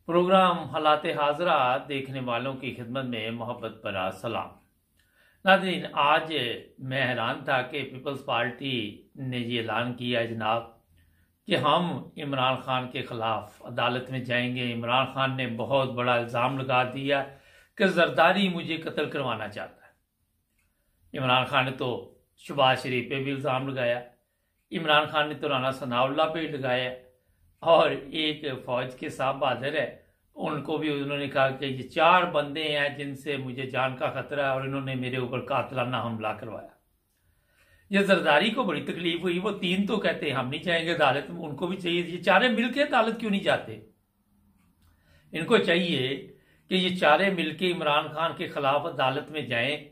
Programme हालात हाजरा देखने वालों की खिदमत में मोहब्बत भरा सलाम। नाज़रीन, आज मैं हैरान था कि पीपल्स पार्टी ने ये ऐलान किया है जनाब कि हम इमरान खान के खिलाफ अदालत में जाएंगे। इमरान खान ने बहुत बड़ा इल्ज़ाम लगा दिया कि जरदारी मुझे कत्ल करवाना चाहता है। इमरान खान ने तो शहबाज शरीफ पे भी इल्ज़ाम लगाया, इमरान खान ने तो राना सनाउल्लाह पे लगाया, और एक फौज के साहब बहादुर है उनको भी उन्होंने कहा कि ये 4 बंदे हैं जिनसे मुझे जान का खतरा है और इन्होंने मेरे ऊपर कातलाना हमला करवाया। ये जरदारी को बड़ी तकलीफ हुई। वो 3 तो कहते हैं हम नहीं जाएंगे अदालत में, उनको भी चाहिए ये 4 मिलके अदालत क्यों नहीं जाते। इनको चाहिए कि ये 4 मिलके इमरान खान के खिलाफ अदालत में जाएं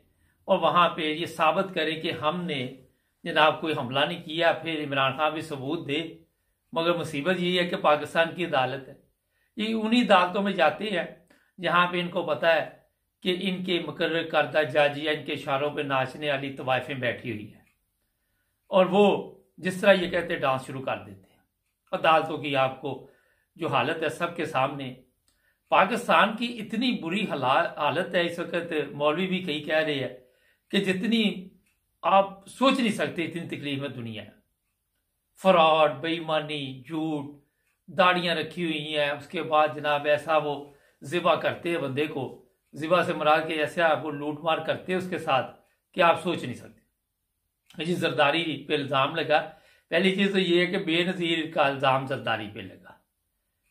और वहां पे ये साबित करें कि हमने जनाब कोई हमला नहीं किया। फिर इमरान खान भी सबूत दे। मगर मुसीबत यही है कि पाकिस्तान की अदालत है, ये उन्हीं अदालतों में जाते हैं जहां पे इनको पता है कि इनके मुकर्रर करदा जज या इनके इशारों पे नाचने वाली तवाइफें बैठी हुई है और वो जिस तरह ये कहते डांस शुरू कर देते हैं। अदालतों की आपको जो हालत है सबके सामने। पाकिस्तान की इतनी बुरी हालत है इस वक्त, मौलवी भी कई कह रहे हैं कि जितनी आप सोच नहीं सकते इतनी तकलीफ में दुनिया है। फ्रॉड, बेईमानी, झूठ, दाढ़ियां रखी हुई हैं, उसके बाद जनाब ऐसा वो जिबा करते हैं बंदे को, जिबा से मराद के ऐसा वो लूट मार करते हैं उसके साथ कि आप सोच नहीं सकते। जी जरदारी पे इल्जाम लगा। पहली चीज तो ये है कि बेनजीर का इल्जाम जरदारी पे लगा।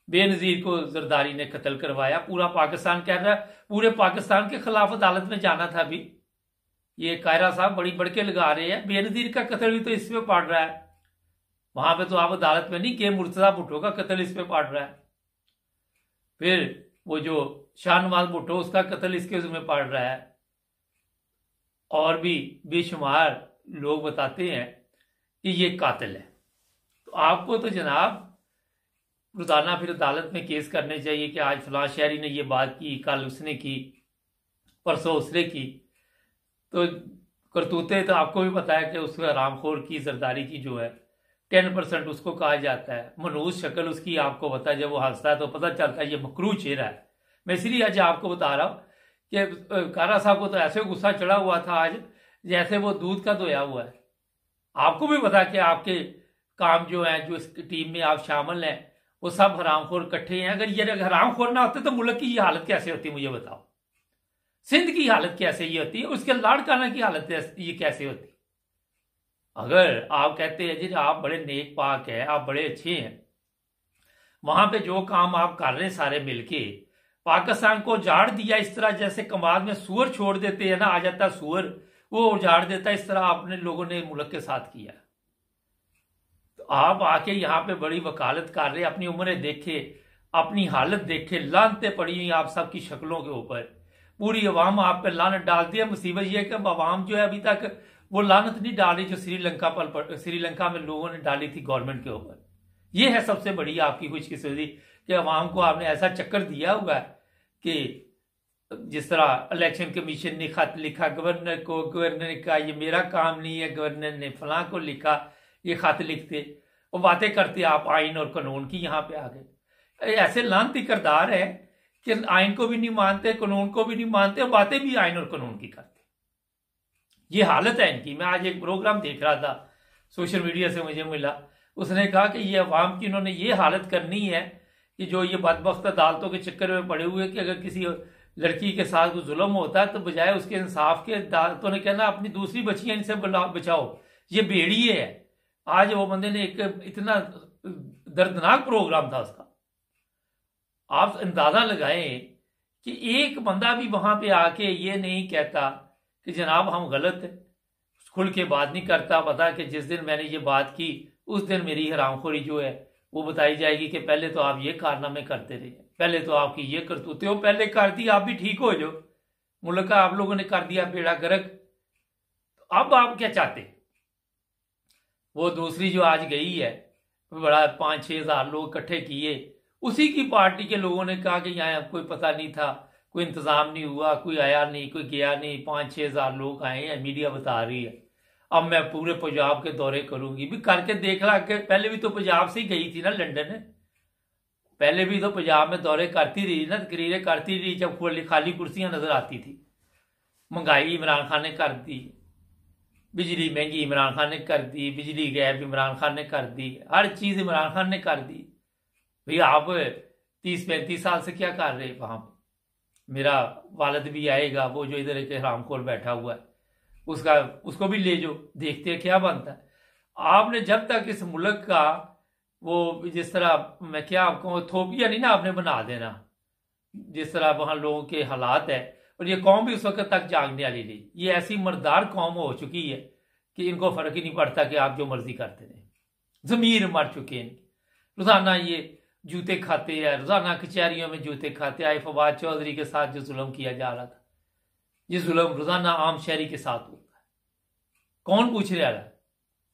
बेनजीर को जरदारी ने कत्ल करवाया। पूरा पाकिस्तान कह रहा है पूरे पाकिस्तान के खिलाफ अदालत में जाना था। अभी ये कायरा साहब बड़ी बढ़के लगा रहे हैं, बेनजीर का कत्ल भी तो इसमें पड़ रहा है। वहां पे तो आप अदालत में नहीं कि मुर्तजा भुट्टो का कत्ल इस पे पड़ रहा है, फिर वो जो शाहनवाज भुट्टो उसका कत्ल इसके उसमें पड़ रहा है, और भी बेशुमार लोग बताते हैं कि ये कातिल है। तो आपको तो जनाब रोजाना फिर अदालत में केस करने चाहिए कि आज फलां शहरी ने ये बात की, कल उसने की, परसों उसने की। तो करतूते तो आपको भी पता है कि उसका रामखोर की जरदारी की जो है 10% उसको कहा जाता है। मनूस शक्ल उसकी आपको पता है, जब वो हंसता है तो पता चलता है ये मकरू चेहरा है। मैं इसलिए आज आपको बता रहा हूं कि कारा साहब को तो ऐसे गुस्सा चढ़ा हुआ था आज जैसे वो दूध का धोया हुआ है। आपको भी पता कि आपके काम जो है, जो इस टीम में आप शामिल हैं, वो सब हरामखोर इकट्ठे हैं। अगर ये हरामखोर ना होते तो मुल्क की ये हालत कैसे होती, मुझे बताओ। सिंध की हालत कैसे ये होती है, उसके लाड़काना की हालत ये कैसे होती। अगर आप कहते हैं जी आप बड़े नेक पाक हैं, आप बड़े अच्छे हैं, वहां पे जो काम आप कर रहे हैं सारे मिलके पाकिस्तान को उजाड़ दिया इस तरह जैसे कमाल में सुअर छोड़ देते हैं ना, आ जाता सुअर वो उजाड़ देता, इस तरह आपने लोगों ने मुल्क के साथ किया। तो आप आके यहाँ पे बड़ी वकालत कर रहे, अपनी उम्रें देखे, अपनी हालत देखे, लानते पड़ी हुई आप सबकी शक्लों के ऊपर। पूरी अवाम आप पे लानत डालती है। मुसीबत यह है कि अवाम जो है अभी तक वो लानत नहीं डाली जो श्रीलंका में लोगों ने डाली थी गवर्नमेंट के ऊपर। यह है सबसे बड़ी आपकी खुशकिस्मती कि अवाम को आपने ऐसा चक्कर दिया हुआ है कि जिस तरह इलेक्शन कमीशन ने खत लिखा गवर्नर को, गवर्नर ने कहा ये मेरा काम नहीं है, गवर्नर ने फलां को लिखा, ये खत लिखते और बातें करते आप आइन और कानून की यहाँ पे आ गए। ऐसे लानती किरदार है कि आइन को भी नहीं मानते, कानून को भी नहीं मानते और बातें भी आइन और कानून की करते। ये हालत है इनकी। मैं आज एक प्रोग्राम देख रहा था, सोशल मीडिया से मुझे मिला, उसने कहा कि ये अवाम की इन्होंने ये हालत करनी है कि जो ये बदबख्त अदालतों के चक्कर में पड़े हुए कि अगर किसी लड़की के साथ कोई जुल्म होता है तो बजाय उसके इंसाफ के अदालतों ने कहना अपनी दूसरी बच्चियां इनसे बचाओ, ये भेड़िए है। आज वो बंदे ने एक इतना दर्दनाक प्रोग्राम था उसका, आप अंदाजा लगाएं कि एक बंदा भी वहां पे आके ये नहीं कहता कि जनाब हम गलत है, खुल के बात नहीं करता। पता कि जिस दिन मैंने ये बात की उस दिन मेरी हरामखोरी जो है वो बताई जाएगी कि पहले तो आप ये कारनामे करते रहे, पहले तो आपकी ये करतूते हो, पहले कर दी आप भी ठीक हो जो मुल्क का आप लोगों ने कर दिया बेड़ा गर्क। तो अब आप क्या चाहते। वो दूसरी जो आज गई है बड़ा 5-6 हज़ार लोग इकट्ठे किए, उसी की पार्टी के लोगों ने कहा कि यहाँ कोई पता नहीं था, कोई इंतजाम नहीं हुआ, कोई आया नहीं, कोई गया नहीं, 5-6 हज़ार लोग आए हैं, मीडिया बता रही है। अब मैं पूरे पंजाब के दौरे करूंगी भी करके देख ला के, पहले भी तो पंजाब से ही गई थी ना लंदन। पहले भी तो पंजाब में दौरे करती रही ना, तकरीरें करती रही जब खाली कुर्सियां नजर आती थी। महंगाई इमरान खान ने कर दी, बिजली महंगी इमरान खान ने कर दी, बिजली गैप इमरान खान ने कर दी, हर चीज इमरान खान ने कर दी। भैया आप 30-35 साल से क्या कर रहे वहां पर? मेरा वालिद भी आएगा, वो जो इधर एक हरामखोर बैठा हुआ है, उसको भी ले जो, देखते हैं क्या बनता है। आपने जब तक इस मुल्क का वो जिस तरह, मैं क्या आपको थोपिया नहीं ना आपने बना देना, जिस तरह वहां लोगों के हालात है। और ये कौम भी उस वक्त तक जागने वाली नहीं। ये ऐसी मर्दार कौम हो चुकी है कि इनको फर्क ही नहीं पड़ता कि आप जो मर्जी करते रहे। जमीर मर चुके हैं, रोजाना ये जूते खाते हैं, रोजाना कचहरियों में जूते खाते आए। फवाद चौधरी के साथ जो जुल्म किया जा रहा था, ये जुल्म रोजाना आम शहरी के साथ होता है। कौन पूछ रहा है?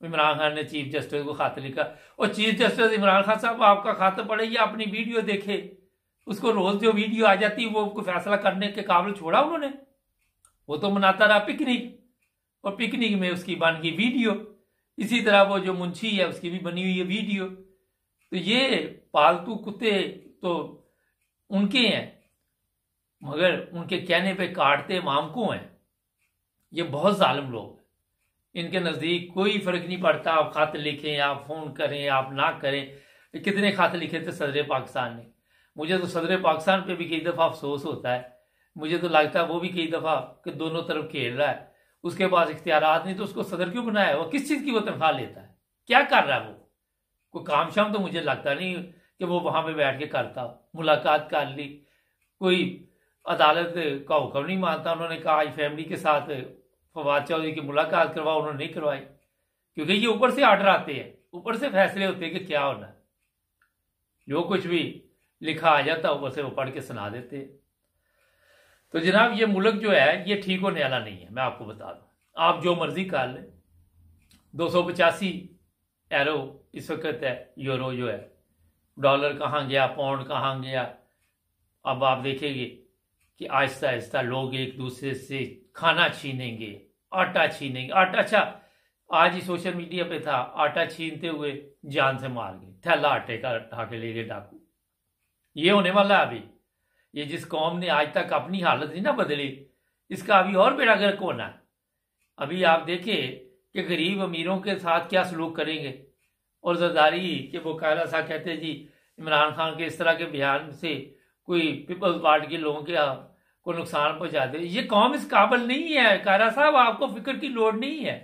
इमरान खान ने चीफ जस्टिस को खत लिखा, और चीफ जस्टिस इमरान खान साहब आपका खत पढ़े या अपनी वीडियो देखे, उसको रोज जो वीडियो आ जाती वो कोई फैसला करने के काबिल छोड़ा उन्होंने? वो तो मनाता रहा पिकनिक, और पिकनिक में उसकी बन गई वीडियो। इसी तरह वो जो मुंशी है उसकी भी बनी हुई है वीडियो। तो ये पालतू कुत्ते तो उनके हैं, मगर उनके कहने पे काटते इमाम को हैं। ये बहुत जालिम लोग हैं। इनके नजदीक कोई फर्क नहीं पड़ता आप खत लिखें, आप फोन करें, आप ना करें। कितने खत लिखे थे सदर पाकिस्तान ने? मुझे तो सदर पाकिस्तान पे भी कई दफा अफसोस होता है। मुझे तो लगता है वो भी कई दफा कि दोनों तरफ खेल रहा है, उसके पास इख्तियारात नहीं, तो उसको सदर क्यों बनाया? वो किस चीज की वो तनख्वाह लेता है? क्या कर रहा है वो? कोई काम शाम तो मुझे लगता नहीं कि वो वहां पे बैठ के करता। मुलाकात कर ली, कोई अदालत का हुक्म नहीं मानता। उन्होंने कहा आज फैमिली के साथ फवाद चौधरी की मुलाकात करवाओ, उन्होंने नहीं करवाई, क्योंकि ये ऊपर से आर्डर आते हैं, ऊपर से फैसले होते हैं कि क्या होना है। जो कुछ भी लिखा आ जाता ऊपर से वो पढ़ के सुना देते हैं। तो जनाब ये मुल्क जो है ये ठीक होने वाला नहीं है, मैं आपको बता दूं। आप जो मर्जी कर ले, 285 एरो इस वक्त है, यूरो जो है, डॉलर कहाँ गया, पाउंड कहाँ गया। अब आप देखेंगे कि आहिस्ता आहिस्ता लोग एक दूसरे से खाना छीनेंगे, आटा छीनेंगे। आटा, अच्छा आज ही सोशल मीडिया पे था, आटा छीनते हुए जान से मार गए, थैला आटे का उठा के ले गए डाकू। ये होने वाला है अभी। ये जिस कौम ने आज तक अपनी हालत नहीं ना बदली, इसका अभी और बेड़ा गर्क होना है। अभी आप देखें कि गरीब अमीरों के साथ क्या सलूक करेंगे। और जरदारी के वो कायरा साहब कहते हैं जी इमरान खान के इस तरह के बयान से कोई पीपल्स पार्टी के लोगों के को नुकसान पहुंचा दे। ये कौम इस काबिल नहीं है कायरा साहब, आपको फिक्र की लोड़ नहीं है।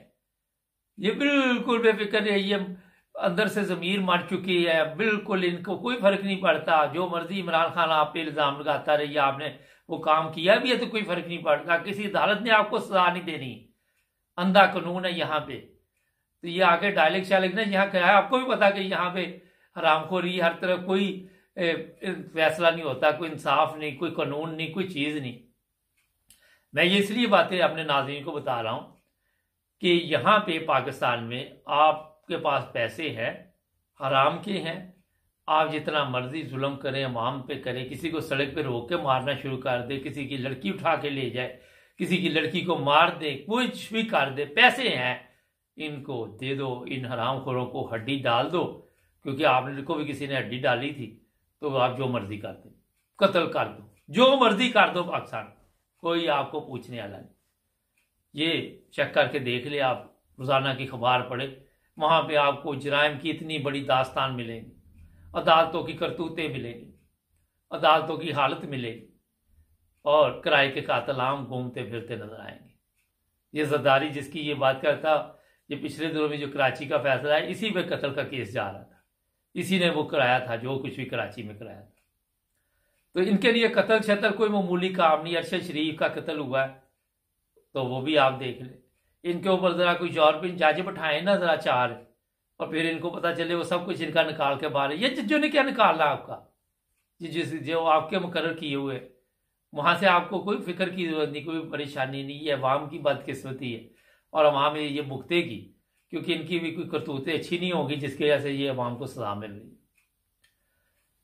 ये बिल्कुल बेफिक्र है, ये अंदर से जमीर मर चुकी है बिल्कुल। इनको कोई फर्क नहीं पड़ता, जो मर्जी इमरान खान आप पे इल्जाम लगाता रही, आपने वो काम किया भी है तो कोई फर्क नहीं पड़ता। किसी अदालत ने आपको सजा नहीं देनी, अंधा कानून है यहाँ पे। तो ये आके डायलेक्ट शायलेक्ट ना यहाँ क्या है, आपको भी पता कि यहाँ पे हरामखोरी हर तरफ, कोई फैसला नहीं होता, कोई इंसाफ नहीं, कोई कानून नहीं, कोई चीज नहीं। मैं ये इसलिए बातें अपने नाज़रीन को बता रहा हूं कि यहाँ पे पाकिस्तान में आपके पास पैसे हैं, हराम के हैं, आप जितना मर्जी जुल्म करें, अवाम पे करें, किसी को सड़क पे रोक के मारना शुरू कर दे, किसी की लड़की उठा के ले जाए, किसी की लड़की को मार दे, कुछ भी कर दे, पैसे हैं, इनको दे दो, इन हरामखोरों को हड्डी डाल दो। क्योंकि आपने को भी किसी ने हड्डी डाली थी, तो आप जो मर्जी कर दो, कत्ल कर दो, जो मर्जी कर दो पाकिस्तान, कोई आपको पूछने वाला नहीं। ये चेक करके देख ले, आप रोजाना की खबर पढ़े, वहां पे आपको जराइम की इतनी बड़ी दास्तान मिलेगी, अदालतों की करतूतें मिलेंगी, अदालतों की हालत मिलेगी, और किराए के कातिल आम घूमते फिरते नजर आएंगे। ये जरदारी जिसकी ये बात करता, ये पिछले दिनों में जो कराची का फैसला है, इसी पे कत्ल का केस जा रहा था, इसी ने वो कराया था जो कुछ भी कराची में कराया था। तो इनके लिए कत्ल शतल कोई मामूली काम नहीं। अरशद शरीफ का कत्ल हुआ है तो वो भी आप देख ले। इनके ऊपर जरा कोई यूरोपियन जज बैठाए ना जरा चार, और फिर इनको पता चले वो सब कुछ इनका निकाल के बाहर। ये जजों ने क्या निकालना आपका, जो आपके मुकर्रर किए हुए, वहां से आपको कोई फिक्र की जरूरत नहीं, कोई परेशानी नहीं। ये अवाम की बदकिस्मती है और अवाम ये भुगतेगी, क्योंकि इनकी भी कोई करतूतें अच्छी नहीं होगी जिसकी वजह से ये अवाम को सजा मिल रही है।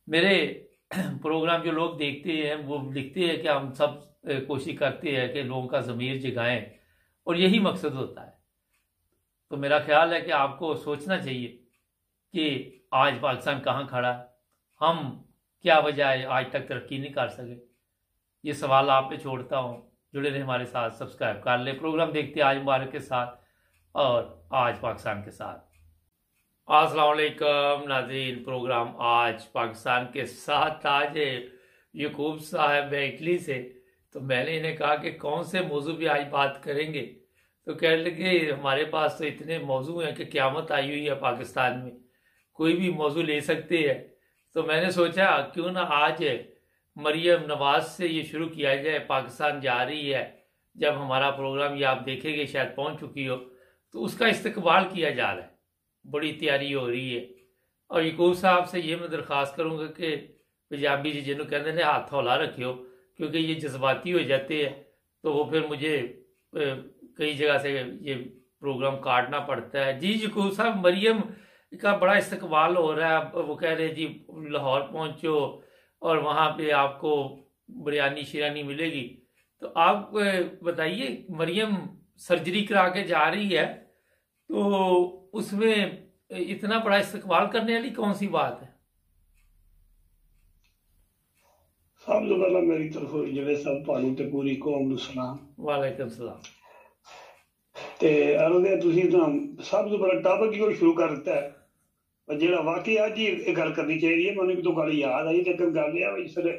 मेरे प्रोग्राम जो लोग देखते हैं वो लिखते हैं कि हम सब कोशिश करते हैं कि लोगों का ज़मीर जगाएं, और यही मकसद होता है। तो मेरा ख्याल है कि आपको सोचना चाहिए कि आज पाकिस्तान कहाँ खड़ा है। हम क्या वजह है आज तक तरक्की नहीं कर सके? ये सवाल आप पे छोड़ता हूँ। जुड़े रहे हमारे साथ, सब्सक्राइब कर ले। प्रोग्राम देखते हैं आज मुबारक के साथ और आज पाकिस्तान के साथ। अस्सलाम वालेकुम नाज़रीन, प्रोग्राम आज पाकिस्तान के साथ। आज यकूब साहब है इटली से, तो मैंने इन्हें कहा कि कौन से मौजू पे आज बात करेंगे, तो कहने लगे हमारे पास तो इतने मौजू हैं कि क़यामत आई हुई है पाकिस्तान में, कोई भी मौजू ले सकते हैं। तो मैंने सोचा क्यों ना आज मरियम नवाज से ये शुरू किया जाए। पाकिस्तान जा रही है, जब हमारा प्रोग्राम ये आप देखेंगे शायद पहुंच चुकी हो, तो उसका इस्तकबाल किया जा रहा है, बड़ी तैयारी हो रही है। और यकूब साहब से ये मैं दरख्वास्त करूँगा कि पंजाबी जी जिन्होंने कहते हैं हाथ हौला रखियो, क्योंकि ये जज्बाती हो जाते हैं तो वो फिर मुझे कई जगह से ये प्रोग्राम काटना पड़ता है। जी यकूब साहब, मरियम का बड़ा इस्तकबाल हो रहा है। वो कह रहे जी लाहौर पहुँचो और वहाँ पे आपको बिरयानी शिरानी मिलेगी। तो आप बताइए, मरियम सर्जरी करा के जा रही है, तो उसमें इतना बड़ा इस्तकबाल करने वाली कौन सी बात है? सब तो पहला मेरी तरफ जिहड़े सब तुहानू ते पूरी कौम नू सलाम। वालेकुम सलाम। ते अरदे तुसीं तां सब तो बड़ा टॉपिक ही शुरू कर दिता है, पर जिहड़ा वाकई अज ही ये गल करनी चाहिए है। मैनूं तो गल याद आई, ते गल है भी जिसले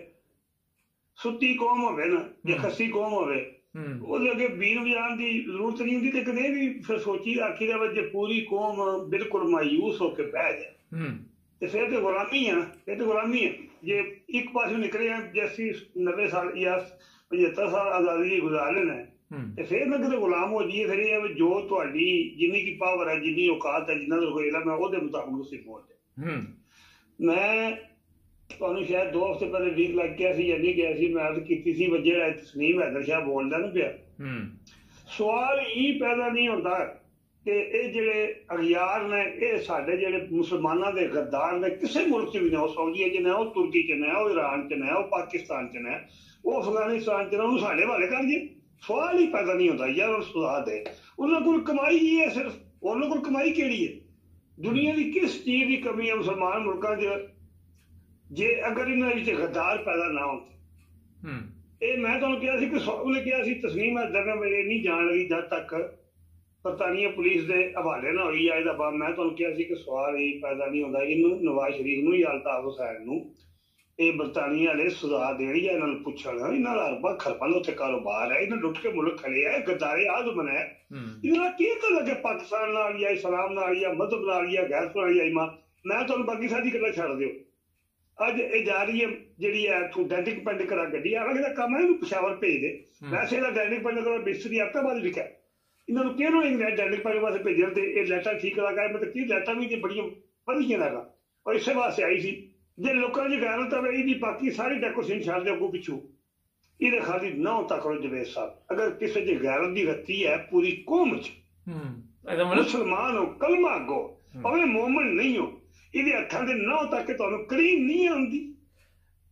सुत्ती कौम होवे ना या खस्सी कौम होवे, ਉਹਦੇ ਅੱਗੇ ਬੀਨ ਵਜਾਉਣ ਦੀ ਜ਼ਰੂਰਤ ਨਹੀਂ ਹੁੰਦੀ। ਤੇ ਕਦੇ ਵੀ ਫਿਰ ਸੋਚੀ ਆਖੀ ਦਾ ਜੇ ਪੂਰੀ ਕੌਮ ਬਿਲਕੁਲ ਮਾਯੂਸ ਹੋ ਕੇ ਬਹਿ ਜਾਏ ਤੇ ਫਿਰ ਤੇ ਗੁਲਾਮੀ ਹੈ ਨਾ, ਇਹ ਤੇ ਗੁਲਾਮੀ ਹੈ। ਜੇ ਇੱਕ ਪਾਸੇ ਨਿਕਲੇ ਆ ਜੈਸੀ 90 ਸਾਲ ਜਾਂ 75 ਸਾਲ ਆਜ਼ਾਦੀ ਗੁਜ਼ਾਰ ਲੈਣਾ ਤੇ ਫਿਰ ਨਾ ਕਿਤੇ ਗੁਲਾਮ ਹੋ ਜਾਈਏ। ਫਿਰ ਇਹ ਜੋ ਤੁਹਾਡੀ ਜਿੰਨੀ ਕੀ ਪਾਵਰ ਹੈ, ਜਿੰਨੀ ਔਕਾਤ ਹੈ, ਜਿੰਨਾ ਦਾ ਕੋਈ ਇਲਮ ਹੈ, ਉਹਦੇ ਮੁਤਾਬਕ ਤੁਸੀਂ ਬੋਲਦੇ। ਮੈਂ ਤੁਹਾਨੂੰ ਸ਼ਾਇਦ 2 ਹਫ਼ਤੇ ਪਹਿਲੇ ਵੀਕ ਲੱਗ ਗਿਆ ਸੀ ਜਾਂ ਨਹੀਂ ਗਿਆ ਸੀ, ਮੈਂ ਤਾਂ ਕੀਤੀ ਸੀ ਜਿਹੜਾ ਤਸਲੀਮ ਹੈਦਰ ਸ਼ਾਹ ਬੋਲਦਾ ਨਾ ਪਿਆ, ਸਵਾਲ ਹੀ ਪੈਦਾ ਨਹੀਂ ਹੁੰਦਾ ਕਿ ਇਹ ਜਿਹੜੇ ਅਗਿਆਰ ਨੇ, ਇਹ ਸਾਡੇ ਜਿਹੜੇ ਮੁਸਲਮਾਨਾਂ ਦੇ ਗੱਦਾਰ ਨੇ, ਕਿਸੇ ਮੁਲਕ 'ਚ ਵੀ ਨੇ, ਉਹ ਸਾਊਦੀ 'ਚ ਨੇ, ਉਹ ਤੁਰਕੀ 'ਚ ਨੇ, ਉਹ ਈਰਾਨ 'ਚ ਨੇ, ਉਹ ਪਾਕਿਸਤਾਨ 'ਚ ਨੇ, ਉਹ ਅਫਗਾਨਿਸਤਾਨ 'ਚ ਨੇ, ਉਹਨੂੰ ਸਾਡੇ ਹਵਾਲੇ ਕਰ ਜੇ। ਸਵਾਲ ਹੀ ਪੈਦਾ ਨਹੀਂ ਹੁੰਦਾ ਯਾਰ ਉਹ ਸੁਧਾ ਦੇ। ਉਹਨਾਂ ਕੋਲ ਕਮਾਈ ਹੀ ਹੈ ਸਿਰਫ, ਉਹਨਾਂ ਕੋਲ ਕਮਾਈ ਕਿਹੜੀ ਹੈ? ਦੁਨੀਆ ਦੀ ਕਿਸ ਚੀਜ਼ ਦੀ ਕਮੀ ਹੈ ਮੁਸਲਮਾਨ ਮੁਲਕਾਂ 'ਚ ਜੇ ਅਗਰ ਇਹਨਾਂ ਵਿੱਚ ਗੱਦਾਰ ਪੈਦਾ ਨਾ ਹੁੰਦੇ? ਇਹ ਮੈਂ ਤੁਹਾਨੂੰ ਕਿਹਾ ਸੀ ਕਿ ਉਹਨੇ ਕਿਹਾ ਸੀ ਤਸਲੀਮ ਹੈਦਰ ਨੇ ਮੇਰੇ ਨਹੀਂ ਜਾਣ ਲਈ ਜਦ ਤੱਕ ਬਰਤਾਨੀਆ ਪੁਲਿਸ ਦੇ ਹਵਾਲੇ ਨਾ ਹੋਈ ਆ ਇਹਦਾ ਬਾਅਦ। ਮੈਂ ਤੁਹਾਨੂੰ ਕਿਹਾ ਸੀ ਕਿ ਸਵਾਲ ਹੀ ਪੈਦਾ ਨਹੀਂ ਹੁੰਦਾ। ਇਹਨੂੰ ਨਵਾਜ਼ ਸ਼ਰੀਫ ਨੂੰ ਜਾਂ ਅਲਤਾਫ ਹੁਸੈਨ ਨੂੰ ਇਹ ਬਰਤਾਨੀਆ ਵਾਲੇ ਸੁਝਾਅ ਦੇਣ ਜਾਂ ਇਹਨਾਂ ਨੂੰ ਪੁੱਛਣ। ਇਹਨਾਂ ਦਾ ਅਰਬਾਂ ਖਰਬਾਂ ਦਾ ਉੱਥੇ ਕਾਰੋਬਾਰ ਹੈ, ਇਹਨਾਂ ਲੁੱਟ ਕੇ ਮੁਲਕ ਖੜੇ ਹੈ, ਗੱਦਾਰੇ ਆਜ਼ਮ ਹੈ। ਇਹਦੇ ਨਾਲ ਕੀ ਤਾਂ ਲੱਗੇ ਪਾਕਿਸਤਾਨ ਨਾਲ ਜਾਂ ਇਸਲਾਮ ਨਾਲ ਜਾਂ ਮਜ਼ਹਬ ਨਾਲ ਜਾਂ ਗੈਰਤ ਨਾਲ ਜਾਂ ਈਮਾਨ। ਮੈਂ ਤੁਹਾਨੂੰ ਬਾਕੀ ਸਾਰੀ ਗੱਲਾਂ ਛੱਡ ਦਿਓ। ਅੱਜ ਇਹ ਜਾ ਰਹੀ ਹੈ ਜਿਹੜੀ ਹੈ ਤੂੰ ਡੈਂਟਿਕ ਪਿੰਡ ਕਰਾ ਗੱਡੀ ਆ ਦਾ ਕੰਮ ਹੈ, ਇਹਨੂੰ ਪਿਸ਼ਾਵਰ ਭੇਜ ਦੇ। ਵੈਸੇ ਇਹਦਾ ਡੈਂਟਿਕ ਪਿੰਡ ਕਰਾ ਬਿਸਤਰੀ ਆਪਤਾਬਾਦ ਵਿਖਾ, ਇਹਨਾਂ ਨੂੰ ਕਿਹਨੂੰ ਇੰਗਲੈਂਡ ਡੈਂਟਿਕ ਪਿੰਡ ਵਾਸਤੇ ਭੇਜਣ ਤੇ ਇਹ ਲੈਟਾਂ ਠੀਕ ਕਰਾ ਕੇ ਮਤਲਬ ਕੀ ਲੈਟਾਂ ਵੀ ਬੜੀਆਂ ਵਧੀਆ ਲੱਗਾ। ਔਰ ਇਸੇ ਵਾਸਤੇ ਆਈ ਸੀ ਜੇ ਲੋਕਾਂ ਦੀ ਗੈਰਤ ਹੋਵੇ। ਇਹਦੀ ਬਾਕੀ ਸਾਰੀ ਡੈਕੋਰੇਸ਼ਨ ਛੱਡ ਦਿਓ ਅੱਗੋਂ ਪਿੱਛੋਂ, ਇਹਦੇ ਖਾਲੀ ਨਾ ਤੱਕ ਕਰੋ ਜਵੇਦ ਸਾਹਿਬ। ਅਗਰ ਕਿਸੇ ਦੀ ਗੈਰਤ ਦੀ ਰੱਤੀ ਹੈ ਪੂਰੀ ਕੌਮ 'ਚ, ਮੁਸਲਮਾਨ ਹੋ, ਕਲਮਾ ਅੱਗੋ ਭਾਵੇਂ ਮੋਮਨ ਨਹੀਂ ਹੋ, ਇਹਦੇ ਹੱਥਾਂ ਦੇ ਨਹੁੰ ਤੱਕ ਤੁਹਾਨੂੰ ਕਰੀਮ ਨਹੀਂ ਆਉਂਦੀ,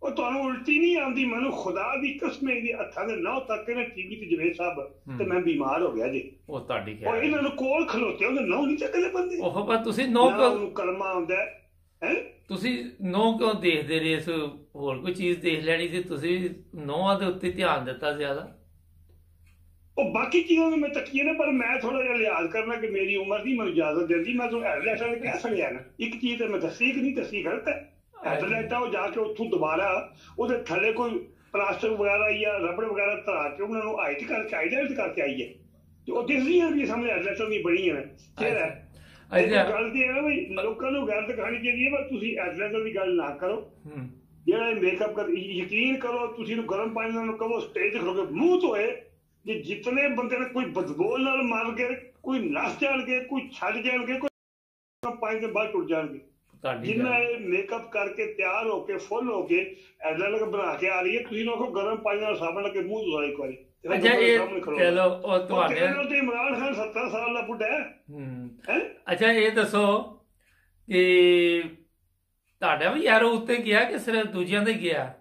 ਉਹ ਤੁਹਾਨੂੰ ਉਲਟੀ ਨਹੀਂ ਆਉਂਦੀ। ਮੈਨੂੰ ਖੁਦਾ ਦੀ ਕਸਮ ਇਹਦੇ ਹੱਥਾਂ ਦੇ ਨਹੁੰ ਤੱਕ ਇਹਨੇ ਟੀਵੀ ਤੇ ਜਵੇਦ ਸਾਹਿਬ ਤੇ ਮੈਂ ਬਿਮਾਰ ਹੋ ਗਿਆ ਜੀ। ਉਹ ਤੁਹਾਡੀ ਉਹ ਇਹਨਾਂ ਨੂੰ ਕੋਲ ਖਲੋਤੇ ਉਹਦੇ ਨਹੁੰ ਨਹੀਂ ਚੱਕਦੇ ਬੰਦੇ। ਉਹ ਪਰ ਤੁਸੀਂ ਨਹੁੰ ਕਲਮਾ ਆਉਂਦਾ ਹੈ, ਤੁਸੀਂ ਨਹੁੰ ਕਿਉਂ ਦੇਖਦੇ ਰਹੇ? ਇਸ ਹੋਰ ਕੋਈ ਚੀਜ਼ ਦੇਖ ਲੈਣੀ ਸੀ, ਤੁਸੀਂ ਨਹੁੰਆਂ ਦੇ ਉੱਤੇ ਧਿਆਨ ਦਿੱਤਾ ਜ਼ਿਆਦਾ। ਉਹ ਬਾਕੀ ਚੀਜ਼ਾਂ ਨੂੰ ਮੈਂ ਤੱਕੀਏ ਨਾ, ਪਰ ਮੈਂ ਥੋੜਾ ਜਿਹਾ ਲਿਹਾਜ਼ ਕਰਨਾ ਕਿ ਮੇਰੀ ਉਮਰ ਦੀ ਮੈਨੂੰ ਇਜਾਜ਼ਤ ਦਿੰਦੀ। ਮੈਂ ਤੁਹਾਨੂੰ ਐਡਰੈਸ ਵਾਲੇ ਕਹਿ ਸਕਿਆ ਨਾ ਇੱਕ ਚੀਜ਼ ਤੇ ਮੈਂ ਦੱਸੀ ਕਿ ਨਹੀਂ ਦੱਸੀ ਗਲਤ ਹੈ। ਐਡਰੈਸ ਉਹ ਜਾ ਕੇ ਉੱਥੋਂ ਦੁਬਾਰਾ ਉਹਦੇ ਥੱਲੇ ਕੋਈ ਪਲਾਸਟਿਕ ਵਗੈਰਾ ਜਾਂ ਰਬੜ ਵਗੈਰਾ ਧਰਾ ਕੇ ਉਹਨਾਂ ਨੂੰ ਹਾਈਟ ਕਰਕੇ ਆਈਡੈਂਟ ਕਰਕੇ ਆਈ ਹੈ ਤੇ ਉਹ ਦਿਸਦੀਆਂ ਵੀ ਸਾਹਮਣੇ ਐਡਰੈਸਾਂ ਦੀ ਬਣੀਆਂ ਨੇ। ਫਿਰ ਗੱਲ ਤੇ ਹੈ ਵੀ ਲੋਕਾਂ ਨੂੰ ਗੈਰ ਦਿਖਾਣੀ ਚਾਹੀਦੀ ਹੈ, ਪਰ ਤੁਸੀਂ ਐਡਰੈਸਾਂ ਦੀ ਗੱਲ ਨਾ ਕਰੋ। ਜਿਹੜਾ ਮੇਕਅਪ ਕਰ ਯਕੀਨ ਕਰੋ, ਤੁਸੀਂ ਇਹਨੂੰ ਗਰਮ ਪਾਣੀ ਨਾਲ ਕਹੋ ਸਟੇਜ ਖਲੋ ਕੇ ਮੂੰਹ ਧੋਏ। ਜੇ ਜਿਤਨੇ ਬੰਦੇ ਨੇ ਕੋਈ ਬਦਬੋਲ ਨਾਲ ਮਾਰ ਕੇ ਕੋਈ ਨੱਸ ਜਾਣਗੇ, ਕੋਈ ਛੱਡ ਜਾਣਗੇ, ਕੋਈ ਪਾਣੀ ਦੇ ਬਾਹਰ ਟੁੱਟ ਜਾਣਗੇ। ਜਿੰਨਾ ਇਹ ਮੇਕਅਪ ਕਰਕੇ ਤਿਆਰ ਹੋ ਕੇ ਫੁੱਲ ਹੋ ਕੇ ਐਡਲੈਕ ਬਣਾ ਕੇ ਆ ਰਹੀ ਹੈ, ਤੁਸੀਂ ਲੋਕੋ ਗਰਮ ਪਾਣੀ ਨਾਲ ਸਾਬਣ ਲਾ ਕੇ ਮੂੰਹ ਧੋਆ ਇੱਕ ਵਾਰੀ। ਅੱਛਾ ਇਹ ਕਹਿ ਲਓ ਉਹ ਤੁਹਾਡੇ ਇਮਰਾਨ ਖਾਨ 70 ਸਾਲ ਦਾ ਬੁੱਢਾ ਹੈ। ਅੱਛਾ ਇਹ ਦੱਸੋ ਕਿ ਤੁਹਾਡਾ ਵੀ ਯਾਰੋ ਉੱਤੇ ਗਿਆ ਕਿ ਸਿਰਫ ਦੂਜਿਆਂ ਦੇ ਗਿਆ?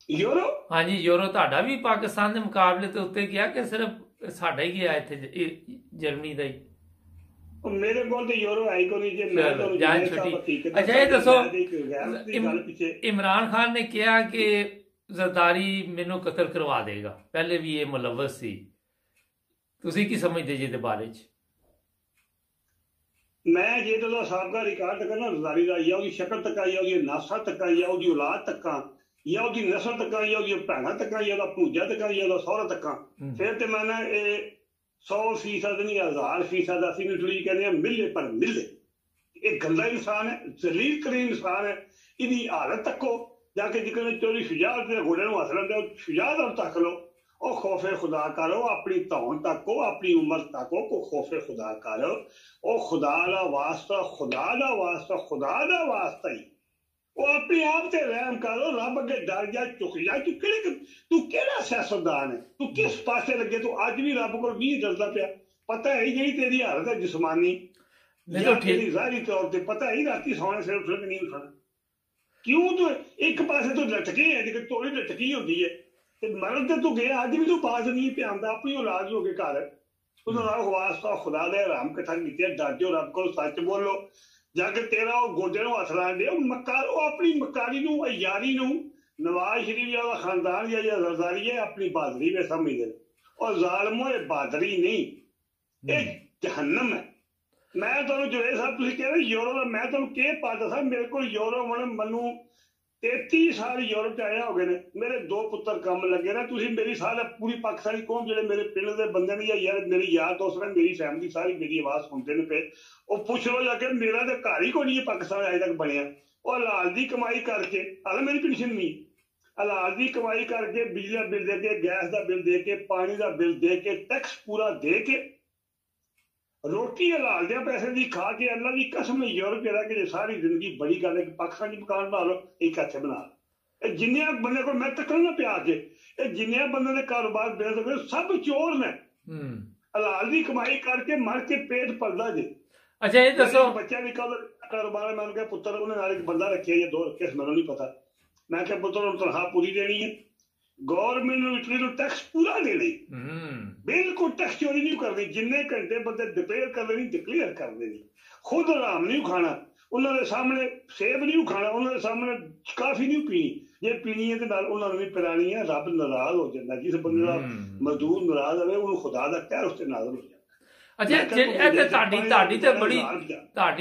ਯੂਰੋ? ਹਾਂਜੀ ਯੂਰੋ ਤੁਹਾਡਾ ਵੀ ਪਾਕਿਸਤਾਨ ਦੇ ਮੁਕਾਬਲੇ ਤੇ ਉੱਤੇ ਗਿਆ ਕਿ ਸਿਰਫ ਸਾਡਾ ਹੀ ਗਿਆ ਇੱਥੇ ਜਰਮਨੀ ਦਾ ਹੀ? ਮੇਰੇ ਕੋਲ ਤੇ ਯੂਰੋ ਆਈ ਕੋ ਨਹੀਂ ਜੇ ਮੈਂ ਤੁਹਾਨੂੰ ਜਾਨ ਛੁੱਟੀ। ਅੱਛਾ ਇਹ ਦੱਸੋ, ਇਮਰਾਨ ਖਾਨ ਨੇ ਕਿਹਾ ਕਿ ਜ਼ਰਦਾਰੀ ਮੈਨੂੰ ਕਤਲ ਕਰਵਾ ਦੇਗਾ, ਪਹਿਲੇ ਵੀ ਇਹ ਮੁਲਵਸ ਸੀ, ਤੁਸੀਂ ਕੀ ਸਮਝਦੇ ਜੀ ਇਹਦੇ ਬਾਰੇ ਚ? ਮੈਂ ਜੇ ਤਾਂ ਸਾਬਕਾ ਰਿਕਾਰਡ ਕਰਨਾ ਜ਼ਰਦਾਰੀ ਦਾ, ਜਾਂ ਉਹਦੀ ਸ਼ਕਲ ਤੱਕ ਆਈ, ਉਹਦੀ ਨਸਲ ਤੱਕ ਆਈ, ਉਹਦੀ ਔਲਾਦ ਤੱਕਾਂ, ਜਾਂ ਉਹਦੀ ਨਸਲ ਤੱਕ ਆਈ, ਉਹਦੀ ਭੈਣਾਂ ਤੱਕ ਆਈ, ਉਹਦਾ ਭੂਜਾ ਤੱਕ ਆਈ, ਉਹਦਾ ਸਹੁਰਾ ਤੱਕਾਂ, ਫਿਰ ਤੇ ਮੈਂ ਨਾ ਇਹ 100% ਨਹੀਂ 1000% ਅਸੀਂ ਵੀ ਥੋੜੀ ਕਹਿੰਦੇ ਆ ਮਿਲੇ ਪਰ ਮਿਲੇ। ਇਹ ਗੰਦਾ ਇਨਸਾਨ ਹੈ, ਜ਼ਲੀਲ ਤਰੀਨ ਇਨਸਾਨ ਹੈ। ਇਹਦੀ ਹਾਲਤ ਤੱਕੋ ਜਾ ਕੇ ਜਿਕਰ ਚੋਰੀ ਸ਼ੁਜਾਤ ਦੇ ਘੋੜੇ ਨੂੰ ਹੱਥ ਲੈਂਦੇ, ਸ਼ੁਜਾਤ ਨੂੰ ਤੱਕ ਲਓ। ਉਹ ਖੌਫੇ ਖੁਦਾ ਕਰੋ, ਆਪਣੀ ਧੌਣ ਤੱਕੋ, ਆਪਣੀ ਉਮਰ ਤੱਕੋ, ਕੋ ਖੌਫੇ ਖੁਦਾ ਕਰੋ। ਉਹ ਖੁਦਾ ਦਾ ਵਾਸਤਾ, ਖੁਦਾ ਦਾ ਵਾਸਤਾ, ਖੁਦਾ ਦਾ ਵਾਸਤਾ ਹੀ। ਉਹ ਆਪਣੇ ਆਪ ਤੇ ਰਹਿਮ ਕਰੋ, ਰੱਬ ਅੱਗੇ ਡਰ ਜਾ, ਝੁਕ ਜਾ। ਤੂੰ ਕਿਹੜਾ ਸਿਆਸਤਦਾਨ ਹੈ? ਤੂੰ ਕਿਸ ਪਾਸੇ ਲੱਗੇ? ਤੂੰ ਅੱਜ ਵੀ ਰੱਬ ਕੋਲ ਨਹੀਂ ਡਰਦਾ ਪਿਆ? ਪਤਾ ਹੈ ਜਿਹੜੀ ਤੇਰੀ ਹਾਲਤ ਹੈ ਜਿਸਮਾਨੀ ਜਾਂ ਤੇਰੀ ਜ਼ਾਹਰੀ ਤੌਰ ਤੇ, ਪਤਾ ਹੈ ਰਾਤੀ ਸੌਣੇ ਸਿਰ ਉੱਠ ਨਹੀਂ ਉੱਠਣਾ। ਕਿਉਂ ਤੂੰ ਇੱਕ ਪਾਸੇ ਤੋਂ ਲਟਕੇ ਹੈ, ਜਿਵੇਂ ਤੋੜੀ ਲਟਕੀ ਹੁੰਦੀ ਹੈ, ਤੇ ਮਰਨ ਤੇ ਤੂੰ ਗਿਆ, ਅੱਜ ਵੀ ਤੂੰ ਬਾਜ਼ ਨਹੀਂ ਪਿਆਉਂਦਾ। ਆਪਣੀ ਔਲਾਦ ਹੋ ਕੇ ਘਰ ਉਹਦਾ ਨਾਲ ਵਾਸਤਾ ਖੁਦਾ ਦੇ ਹਰਾਮ ਇਕੱਠਾ ਕੀਤੇ। ਡਰ ਜਾਓ, ਰੱਬ ਕੋਲ ਸੱਚ ਬੋਲੋ। ਜਾ ਕੇ ਤੇਰਾ ਉਹ ਗੋਡੇ ਨੂੰ ਹੱਥ ਲਾਣ ਦੇ, ਉਹ ਆਪਣੀ ਮਕਾਰੀ ਨੂੰ, ਯਾਰੀ ਨੂੰ, ਨਵਾਜ਼ ਸ਼ਰੀਫ ਜਾਂ ਉਹਦਾ ਖਾਨਦਾਨ ਜਾਂ ਜ਼ਰਦਾਰੀ ਹੈ, ਆਪਣੀ ਬਹਾਦਰੀ ਵਿੱਚ ਸਮਝਦੇ ਨੇ। ਉਹ ਜ਼ਾਲਮੋ, ਇਹ ਬਹਾਦਰੀ ਨਹੀਂ, ਇਹ ਜਹੰਨਮ ਹੈ। ਮੈਂ ਤੁਹਾਨੂੰ ਜਵੇਦ ਸਾਹਿਬ, ਤੁਸੀਂ ਕਹਿੰਦੇ ਯੂਰੋ ਦਾ, ਮੈਂ ਤੁਹਾਨੂੰ ਕੀ ਪਾ ਦੱਸਾਂ, ਮੇਰੇ ਕੋਲ ਯੂਰੋ ਮੈਨੂੰ 33 ਸਾਲ ਯੂਰਪ ਚ ਆਇਆ ਹੋ ਗਏ ਨੇ। ਮੇਰੇ 2 ਪੁੱਤਰ ਕੰਮ ਲੱਗੇ ਨੇ। ਤੁਸੀਂ ਮੇਰੀ ਸਾਰਾ ਪੂਰੀ ਪਾਕਿਸਤਾਨੀ ਕੌਮ, ਜਿਹੜੇ ਮੇਰੇ ਪਿੰਡ ਦੇ ਬੰਦੇ ਨੇ ਜਾਂ ਯਾਰ ਮੇਰੀ ਯਾਰ ਦੋਸਤ ਨੇ, ਮੇਰੀ ਫੈਮਿਲੀ ਸਾਰੀ ਮੇਰੀ ਆਵਾਜ਼ ਸੁਣਦੇ ਨੇ ਪਏ। ਉਹ ਪੁੱਛ ਲਓ ਜਾ ਕੇ, ਮੇਰਾ ਤਾਂ ਘਰ ਹੀ ਕੋਈ ਨਹੀਂ ਪਾਕਿਸਤਾਨ ਅਜੇ ਤੱਕ ਬਣਿਆ। ਉਹ ਹਲਾਲ ਦੀ ਕਮਾਈ ਕਰਕੇ, ਹਾਲੇ ਮੇਰੀ ਪੈਨਸ਼ਨ ਨਹੀਂ, ਹਲਾਲ ਦੀ ਕਮਾਈ ਕਰਕੇ, ਬਿਜਲੀ ਦਾ ਬਿੱਲ ਦੇ ਕੇ, ਗੈਸ ਦਾ ਬਿੱਲ ਦੇ ਕੇ, ਪਾਣੀ ਦਾ ਬਿੱਲ ਦੇ ਕੇ, ਟੈਕਸ ਪੂਰਾ ਦੇ ਕੇ, ਰੋਟੀ ਹਲਾਲ ਦੇ ਪੈਸੇ ਦੀ ਖਾ ਕੇ, ਅੱਲਾ ਦੀ ਕਸਮ ਯੂਰਪ ਜਿਹੜਾ ਕਿ ਸਾਰੀ ਜ਼ਿੰਦਗੀ ਬੜੀ ਗੱਲ ਹੈ ਕਿ ਪਾਕਿਸਤਾਨ ਦੀ ਮਕਾਨ ਬਣਾ ਲਓ, ਇੱਕ ਇੱਥੇ ਬਣਾ ਲਓ। ਇਹ ਜਿੰਨੇ ਬੰਦੇ ਕੋਲ ਮੈਂ ਤੱਕਣ ਨਾ ਪਿਆ ਕੇ, ਇਹ ਜਿੰਨੇ ਬੰਦੇ ਦੇ ਕਾਰੋਬਾਰ ਬੇਦ ਸਭ ਚੋਰ ਨੇ। ਹਲਾਲ ਦੀ ਕਮਾਈ ਕਰਕੇ ਮਰ ਕੇ ਪੇਟ ਪਲਦਾ ਜੇ। ਅੱਛਾ ਇਹ ਦੱਸੋ, ਬੱਚਾ ਵੀ ਕੱਲ ਕਾਰੋਬਾਰ, ਮੈਂ ਕਿਹਾ ਪੁੱਤਰ, ਉਹਨੇ ਨਾਲ ਇੱਕ ਬੰਦਾ ਰੱਖਿਆ ਜਾਂ 2 ਰੱਖੇ, ਮੈਨੂੰ ਨਹੀਂ ਪਤਾ। ਮੈਂ ਕਿਹਾ ਪੁੱਤਰ ਨੂੰ ਤਨਖਾਹ ਪੂਰੀ ਦੇਣੀ ਹੈ, ਗੌਰਮੈਂਟ ਨੂੰ ਇਟਲੀ ਨੂੰ ਟੈਕਸ ਪੂਰਾ ਦੇਣੀ, ਬਿਲਕੁਲ ਟੈਕਸ ਚੋਰੀ ਨਹੀਂ ਕਰਨੀ। ਜਿੰਨੇ ਘੰਟੇ ਬੰਦੇ ਡਿਕਲੇਅਰ ਕਰਦੇ ਨਹੀਂ, ਡਿਕਲੇਅਰ ਕਰਦੇ ਨਹੀਂ। ਖੁਦ ਆਰਾਮ ਨਹੀਂ ਖਾਣਾ, ਉਹਨਾਂ ਦੇ ਸਾਹਮਣੇ ਸੇਬ ਨਹੀਂ ਖਾਣਾ, ਉਹਨਾਂ ਦੇ ਸਾਹਮਣੇ ਕਾਫੀ ਨਹੀਂ ਪੀਣੀ। ਜੇ ਪੀਣੀ ਹੈ ਤੇ ਨਾਲ ਉਹਨਾਂ ਨੂੰ ਵੀ ਪਿਲਾਣੀ ਹੈ। ਰੱਬ ਨਾਰਾਜ਼ ਹੋ ਜਾਂਦਾ, ਜਿਸ ਬੰਦੇ ਦਾ ਮਜ਼ਦੂਰ ਨਾਰਾਜ਼ ਹੋਵੇ ਉਹਨੂੰ ਖੁਦਾ ਦਾ ਕਹਿਰ ਉਸ ਤੇ ਨਾਜ਼ਰ ਹੋ ਜਾਂਦਾ। ਅੱਛਾ ਇਹ ਤੇ ਤੁਹਾਡੀ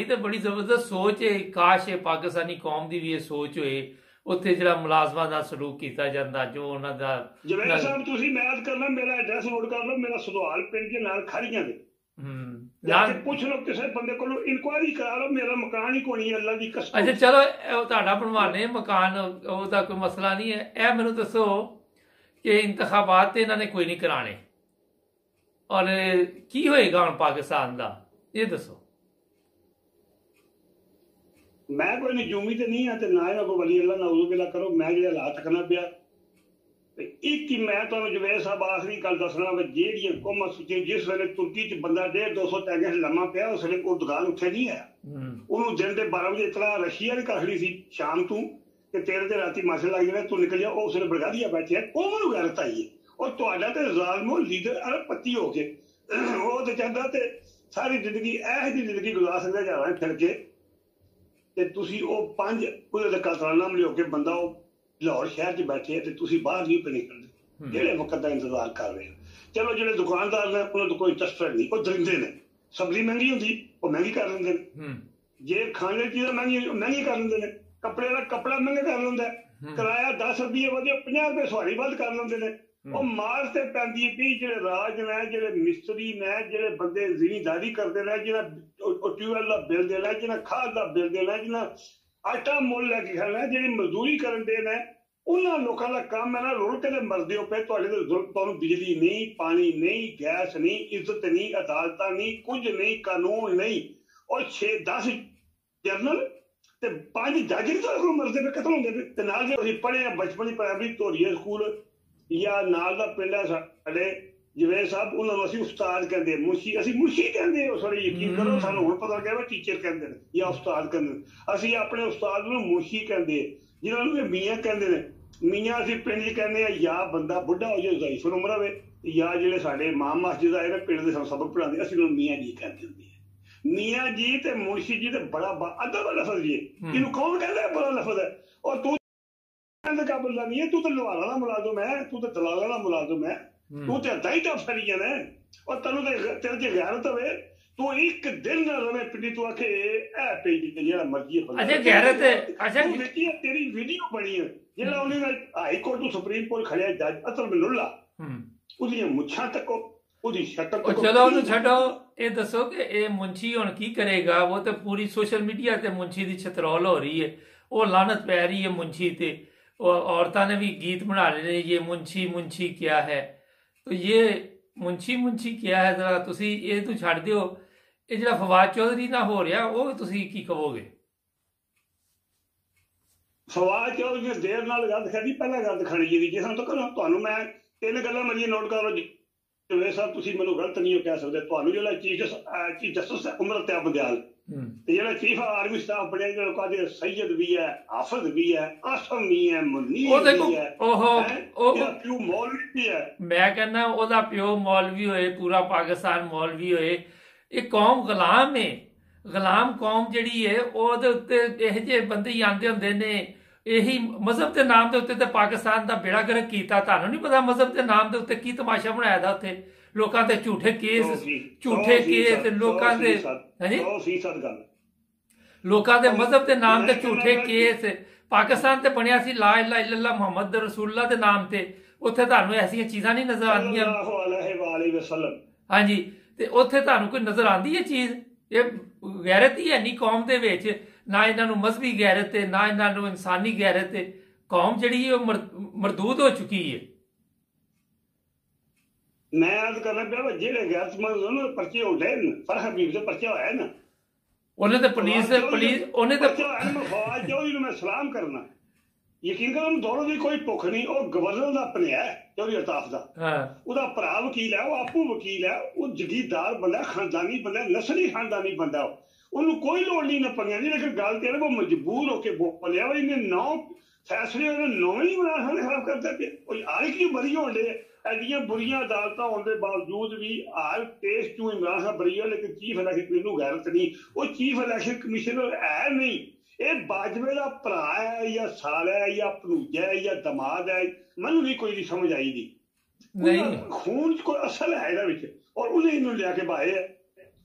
ਤੇ ਬੜੀ ਜ਼ਬਰਦਸਤ ਸੋਚ ਹੈ। ਕਾਸ਼ ਪਾਕਿਸਤਾਨੀ ਕੌਮ ਦੀ ਵੀ ਇਹ ਸੋਚ ਹੋਏ, ਉੱਥੇ ਜਿਹੜਾ ਮੁਲਾਜ਼ਮਾਂ ਦਾ ਸਲੂਕ ਕੀਤਾ ਜਾਂਦਾ, ਜੋ ਉਹਨਾਂ ਦਾ। ਜਵੇਦ ਸਾਹਿਬ ਤੁਸੀਂ ਮੈਚ ਕਰਨਾ, ਮੇਰਾ ਐਡਰੈਸ ਨੋਟ ਕਰ ਲਓ, ਮੇਰਾ ਸੁਧਾਰ ਪਿੰਡ ਦੇ ਨਾਲ ਖੜੀਆਂ ਦੇ, ਜਾ ਕੇ ਪੁੱਛ ਲਓ, ਕਿਸੇ ਬੰਦੇ ਕੋਲੋਂ ਇਨਕੁਆਇਰੀ ਕਰਾ ਲਓ। ਮੇਰਾ ਮਕਾਨ ਹੀ ਕੋਈ ਨਹੀਂ, ਅੱਲਾ ਦੀ ਕਸਮ। ਅੱਛਾ ਚਲੋ, ਉਹ ਤੁਹਾਡਾ ਬਣਵਾਣੇ ਮਕਾਨ, ਉਹਦਾ ਕੋਈ ਮਸਲਾ ਨਹੀਂ ਹੈ। ਇਹ ਮੈਨੂੰ ਦੱਸੋ ਕਿ ਇੰਤਖਾਬਾਤ ਤੇ ਇਹਨਾਂ ਨੇ ਕੋਈ ਨਹੀਂ ਕਰਾਣੇ, ਔਰ ਕੀ ਹੋਏਗਾ ਹੁਣ ਪਾਕਿਸਤਾਨ ਦਾ, ਇਹ ਦੱਸੋ। ਮੈਂ ਕੋਈ ਨਜੂਮੀ ਤੇ ਨਹੀਂ ਆ, ਤੇ ਨਾ ਇਹਨਾਂ ਕੋਈ ਵਲੀ ਅੱਲਾ ਨਾਉਜ਼ੁ ਬਿਲਾ ਕਰੋ। ਮੈਂ ਜਿਹੜੇ ਹਾਲਾਤ ਤੱਕਣਾ ਪਿਆ, ਇੱਕ ਹੀ ਮੈਂ ਤੁਹਾਨੂੰ ਜਵੇਦ ਸਾਹਿਬ ਆਖਰੀ ਗੱਲ ਦੱਸਣਾ ਵੀ, ਜਿਹੜੀਆਂ ਕੌਮਾਂ ਸੁੱਚੀਆਂ, ਜਿਸ ਵੇਲੇ ਤੁਰਕੀ ਚ ਬੰਦਾ 150-200 ਟੈਂਕਾਂ ਲੰਮਾ ਪਿਆ, ਉਸ ਵੇਲੇ ਉਹ ਦੁਕਾਨ ਉੱਥੇ ਨਹੀਂ ਆਇਆ। ਉਹਨੂੰ ਦਿਨ ਦੇ 12 ਵਜੇ ਇਤਲਾ ਰਸ਼ੀਆ ਨੇ ਕਰ ਲਈ ਸੀ ਸ਼ਾਮ ਤੋਂ, ਕਿ ਤੇਰੇ ਤੇ ਰਾਤੀ ਮਾਸੇ ਲੱਗ ਜਾਣਾ, ਤੂੰ ਨਿਕਲ ਜਾ। ਉਸ ਵੇਲੇ ਬਰਗਾਦੀਆ ਬੈਠੇ, ਕੌਮ ਨੂੰ ਗੈਰਤ ਆਈ ਹੈ। ਉਹ ਤੁਹਾਡਾ ਤੇ ਜ਼ਾਲਮੋ ਲੀਡਰ ਅਰਬਪਤੀ ਹੋ ਕੇ, ਉਹ ਤੇ ਚਾਹੁੰਦਾ ਤੇ ਸਾਰੀ ਜ਼ਿੰਦਗੀ ਇਹੋ ਜਿਹੀ ਜ਼ਿੰਦਗੀ ਗੁਜ਼ਾਰ ਸਕਦਾ ਜਾਣਾ ਫਿਰ ਕੇ, ਤੇ ਤੁਸੀਂ ਉਹ 5 ਉਹਦੇ ਕਤਰਾਨਾਮ ਲਿਓ ਕੇ ਬੰਦਾ ਉਹ ਲਾਹੌਰ ਸ਼ਹਿਰ 'ਚ ਬੈਠੇ ਹੈ, ਤੇ ਤੁਸੀਂ ਬਾਹਰ ਨਹੀਂ ਪੇ ਨਿਕਲਦੇ, ਜਿਹੜੇ ਵਕਤ ਦਾ ਇੰਤਜ਼ਾਰ ਕਰ ਰਹੇ ਹੋ। ਚਲੋ ਜਿਹੜੇ ਦੁਕਾਨਦਾਰ ਨੇ ਉਹਨਾਂ ਤੋਂ ਕੋਈ ਤਸਫਰ ਨਹੀਂ, ਉਹ ਦਰਿੰਦੇ ਨੇ। ਸਬਜ਼ੀ ਮਹਿੰਗੀ ਹੁੰਦੀ ਉਹ ਮਹਿੰਗੀ ਕਰ ਲੈਂਦੇ ਨੇ, ਜੇ ਖਾਣੇ ਦੀ ਚੀਜ਼ਾਂ ਮਹਿੰਗੀ ਕਰ ਲੈਂਦੇ ਨੇ, ਕੱਪੜੇ ਦਾ ਕੱਪੜਾ ਮਹਿੰਗਾ ਕਰ ਲੈਂਦਾ, ਕਿਰਾਇਆ 10 ਰੁਪਏ ਵਧੇ 50 ਰੁਪਏ ਸਵਾਰੀ ਵੱਧ ਕਰ ਲੈਂਦੇ ਨੇ। ਉਹ ਮਾਰ ਤੇ ਪੈਂਦੀ ਹੈ ਕਿ ਜਿਹੜੇ ਰਾਜ ਨੇ, ਜਿਹੜੇ ਮਿਸਤਰੀ ਨੇ, ਜਿਹੜੇ ਬੰਦੇ ਜ਼ਿਮੀਂਦਾਰੀ ਕਰਦੇ ਨੇ, ਜਿਹਨਾਂ ਟਿਊਬਵੈਲ ਦਾ ਬਿੱਲ ਦੇਣਾ, ਜਿਹਨਾਂ ਖਾਦ ਦਾ ਬਿੱਲ ਦੇਣਾ, ਜਿਹਨਾਂ ਆਟਾ ਮੁੱਲ ਲੈ ਕੇ ਖਾਣਾ, ਜਿਹੜੀ ਮਜ਼ਦੂਰੀ ਕਰਨ ਦੇ ਨੇ, ਉਹਨਾਂ ਲੋਕਾਂ ਦਾ ਕੰਮ ਹੈ ਨਾ ਰੁਲ ਕੇ ਮਰਦੇ ਹੋ ਪਏ। ਤੁਹਾਡੇ ਤੋਂ ਤੁਹਾਨੂੰ ਬਿਜਲੀ ਨਹੀਂ, ਪਾਣੀ ਨਹੀਂ, ਗੈਸ ਨਹੀਂ, ਇੱਜ਼ਤ ਨਹੀਂ, ਅਦਾਲਤਾਂ ਨਹੀਂ, ਕੁਝ ਨਹੀਂ, ਕਾਨੂੰਨ ਨਹੀਂ। ਔਰ 6-10 ਜਨਰਲ ਤੇ 5 ਜੱਜ ਤੁਹਾਨੂੰ ਮਰਦੇ ਪਏ, ਕਤਲ ਹੁੰਦੇ ਪਏ। ਤੇ ਨਾਲ ਜੇ ਅਸੀਂ ਪੜ੍ਹੇ ਆ ਬਚਪਨ ਪ੍ਰਾਇਮਰੀ ਧੋਰੀਆ ਸਕੂਲ ਜਾਂ ਨਾਲ ਦਾ ਪਿੰਡ ਹੈ ਸਾਡੇ ਜਵੇਦ ਸਾਹਿਬ, ਉਹਨਾਂ ਨੂੰ ਅਸੀਂ ਉਸਤਾਦ ਕਹਿੰਦੇ, ਮੁਨਸ਼ੀ, ਅਸੀਂ ਮੁਨਸ਼ੀ ਕਹਿੰਦੇ। ਉਹ ਸਾਰੇ ਯਕੀਨ ਕਰੋ, ਸਾਨੂੰ ਹੁਣ ਪਤਾ ਲੱਗਿਆ ਟੀਚਰ ਕਹਿੰਦੇ ਨੇ ਜਾਂ ਉਸਤਾਦ ਕਹਿੰਦੇ ਨੇ। ਅਸੀਂ ਆਪਣੇ ਉਸਤਾਦ ਨੂੰ ਮੁਨਸ਼ੀ ਕਹਿੰਦੇ, ਜਿਹਨਾਂ ਨੂੰ ਮੀਆਂ ਕਹਿੰਦੇ ਨੇ। ਮੀਆਂ ਅਸੀਂ ਪਿੰਡ 'ਚ ਕਹਿੰਦੇ ਆ, ਜਾਂ ਬੰਦਾ ਬੁੱਢਾ ਹੋ ਜਾਏ, ਜ਼ਾਈਫੁਲ ਉਮਰ ਹੋਵੇ, ਜਾਂ ਜਿਹੜੇ ਸਾਡੇ ਇਮਾਮ ਮਸਜਿਦ ਆਏ ਨੇ ਪਿੰਡ ਦੇ ਸਾਨੂੰ ਸਬਕ ਪੜ੍ਹਾਉਂਦੇ, ਅਸੀਂ ਉਹਨੂੰ ਮੀਆਂ ਜੀ ਕਹਿੰਦੇ ਹੁੰਦੇ ਆ। मियाँ जी ते मुंशी जी ते बड़ा अदब लफज जी इन्हू कौन कहता है बड़ा लफज है और तू काबल का नहीं है तू तो लुहारा का मुलाजम है तू तो दलाला का मुलाजम है तू तो दाई टफ सरियन है और तेन तेरे च गैरत होवे तू एक दिन ना रवे पिंडी तू आखे ए पेज ते जेड़ा मर्जी है अच्छा गैरत अच्छा देखी तेरी वीडियो बनी है जेड़ा उन्हें हाई कोर्ट तो सुप्रीम कोर्ट खड़िया जज असल मिनुल्ला ਉਹਦੀਆਂ ਮੁੱਛਾਂ ਤੱਕੋ ਉਹਦੀ ਸ਼ਕਲ ਤੱਕੋ ਚਲੋ ਉਹਨੂੰ ਛੱਡੋ ਇਹ ਦੱਸੋ ਕਿ ਇਹ ਮੁੰਸ਼ੀ ਹੁਣ ਕੀ ਕਰੇਗਾ ਉਹ ਤੇ ਪੂਰੀ ਸੋਸ਼ਲ ਮੀਡੀਆ ਤੇ ਮੁੰਸ਼ੀ ਦੀ ਛਤਰੋਲ ਹੋ ਰਹੀ ਹੈ ਉਹ ਲਾਨਤ ਪੈ ਰਹੀ ਹੈ ਮੁੰਸ਼ੀ ਤੇ औरतों ने भी गीत बना रहे ये मुंशी मुंशी क्या है तो ये मुंशी मुंशी क्या है जरा तुसी ये तू छड़ दियो ये जरा फवाद चौधरी ना हो रहा वो तुसी की कहोगे फवाद चौधरी ने देर नाल गल करी पहला गल दिखानी जी जिस तो करो ਤੁਹਾਨੂੰ ਮੈਂ ਤਿੰਨ ਗੱਲਾਂ ਮੇਰੀਆਂ ਨੋਟ ਕਰ ਲਓ ਜਿਵੇਂ ਸਾਹਿਬ ਤੁਸੀਂ ਮੈਨੂੰ ਗਲਤ ਨਹੀਂ ਕਹਿ ਸਕਦੇ ਤੁਹਾਨੂੰ ਜਿਹੜਾ ਚੀਫ ਜਸਟਿਸ ਉਮਰ ਤੇ ਬੰਦਿਆਲ ਤੇ ਜਿਹੜਾ ਚੀਫ ਆਰਮੀ ਸਟਾਫ ਬਣਿਆ ਜਿਹੜਾ ਕਾਦੇ ਸੈयद ਵੀ ਹੈ ਹਾਫਿਜ਼ ਵੀ ਹੈ ਆਸਮ ਵੀ ਹੈ ਮੁਨੀਰ ਵੀ ਹੈ ਉਹ ਪਿਓ ਮੌਲਵੀ ਵੀ ਹੈ ਮੈਂ ਕਹਿੰਦਾ ਉਹਦਾ ਪਿਓ ਮੌਲਵੀ ਹੋਏ ਪੂਰਾ ਪਾਕਿਸਤਾਨ ਮੌਲਵੀ ਹੋਏ ਇਹ ਕੌਮ ਗੁਲਾਮ ਹੈ ਗੁਲਾਮ ਕੌਮ ਜਿਹੜੀ ਹੈ ਉਹਦੇ ਉੱਤੇ ਇਹ ਜਿਹੇ ਬੰਦੇ ਹੀ ਆਂਦੇ ਹੁੰਦੇ ਨੇ ਇਹੀ ਮਜ਼ਹਬ ਦੇ ਨਾਮ ਦੇ ਉੱਤੇ ਤੇ ਪਾਕਿਸਤਾਨ ਦਾ ਬੇੜਾ ਗਰਕ ਕੀਤਾ ਤੁਹਾਨੂੰ ਨਹੀਂ ਪਤਾ ਮਜ਼ਹਬ ਦੇ ਨਾਮ ਦੇ ਉੱਤੇ ਕੀ ਤਮਾਸ਼ਾ ਬਣਾਇਆ ਦਾ ਉੱਥੇ ਲੋਕਾਂ ਤੇ ਝੂਠੇ ਕੇਸ ਲੋਕਾਂ ਦੇ ਹਾਂਜੀ ਲੋਕਾਂ ਦੇ ਮਜ਼ਹਬ ਦੇ ਨਾਮ ਤੇ ਝੂਠੇ ਕੇਸ ਪਾਕਿਸਤਾਨ ਤੇ ਬਣਿਆ ਸੀ ਲਾ ਇਲਾਹਾ ਇल्लल्लाह ਮੁਹੰਮਦ ਰਸੂਲullah ਦੇ ਨਾਮ ਤੇ ਉੱਥੇ ਤੁਹਾਨੂੰ ਐਸੀਆਂ ਚੀਜ਼ਾਂ ਨਹੀਂ ਨਜ਼ਰ ਆਉਂਦੀਆਂ ਹਾਂਜੀ ਤੇ ਉੱਥੇ ਤੁਹਾਨੂੰ ਕੋਈ ਨਜ਼ਰ ਆਉਂਦੀ ਹੈ ਚੀਜ਼ ਇਹ ਗੈਰਤ ਹੀ ਹੈ ਨਹੀਂ ਕੌਮ ਦੇ ਵਿੱਚ ਨਾ ਇਹਨਾਂ ਨੂੰ ਮਜ਼ਹਬੀ ਗੈਰਤ ਹੈ ਨਾ ਇਹਨਾਂ ਨੂੰ ਇਨਸਾਨੀ ਗੈਰਤ ਹੈ ਕੌਮ ਜਿਹੜੀ ਹੈ ਉਹ ਮਰਦੂਦ ਹੋ ਚੁੱਕੀ ਹੈ मैं अर्ज करना पिया जेड़े गैरतमंद ने पर्चे होते हैं फरह हबीब से पर्चा होया ना उन्हें तो पुलिस उन्हें तो पर्चा होया मैं फवाद चौधरी मैं सलाम करना यकीन करो दौड़ों की कोई भुख नहीं वो गवर्नर का अपने है चौधरी अल्ताफ का ਉਹਦਾ ਭਰਾ ਵਕੀਲ ਹੈ ਉਹ ਆਪੂ ਵਕੀਲ ਹੈ ਉਹ ਜਗੀਰਦਾਰ ਬੰਦਾ ਖਾਨਦਾਨੀ ਬੰਦਾ ਨਸਲੀ ਖਾਨਦਾਨੀ ਬੰਦਾ ਉਹਨੂੰ ਕੋਈ ਲੋੜ ਨਹੀਂ ਨਾ ਪਈਆਂ ਨਹੀਂ ਲੇਕਿਨ ਗੱਲ ਤੇ ਉਹ ਮਜਬੂਰ ਹੋ ਕੇ ਬੋਲਿਆ ਵਾ ਇਹਨੇ ਨੌ ਫੈਸਲੇ ਉਹਨੇ ਨੌਵੇਂ ਹੀ ਬਣਾ ਕੇ ਖਰਾਬ ਕਰਦਾ ਪਿਆ ਉਹ ਆਲੇ ਕੀ ਬਰੀ ਹੋਣ ਦੇ ਐਡੀਆਂ ਬੁਰੀਆਂ ਅਦਾਲਤਾਂ ਹੋਣ ਦੇ ਬਾਵਜੂਦ ਵੀ ਹਾਲ ਪੇਸ਼ ਚੋਂ ਇਮਰਾਨ ਖਾਨ ਬਰੀ ਹੈ ਲੇਕਿਨ ਚੀਫ ਇਲੈਕਸ਼ਨ ਨੂੰ ਗੈਰਤ ਨਹੀਂ ਉਹ ਚੀਫ ਇਲੈਕਸ਼ਨ ਕਮਿਸ਼ਨਰ ਹੈ ਨਹੀਂ ਇਹ ਬਾਜਵੇ ਦਾ ਭਰਾ ਹੈ ਜਾਂ ਸਾਲਾ ਹੈ ਜਾਂ ਭਣੂਜਾ ਹੈ ਜਾਂ ਦਮਾਦ ਹੈ ਮੈਨੂੰ ਨਹੀਂ ਕੋਈ ਸਮਝ ਆਈ ਨਹੀਂ ਖੂਨ ਚ ਕੋਈ ਅਸਲ ਹੈ ਇਹਦਾ ਵਿੱਚ ਔਰ ਉਹਨੇ ਇਹਨੂੰ ਲਿਆ ਕੇ ਬਾਏ ਹੈ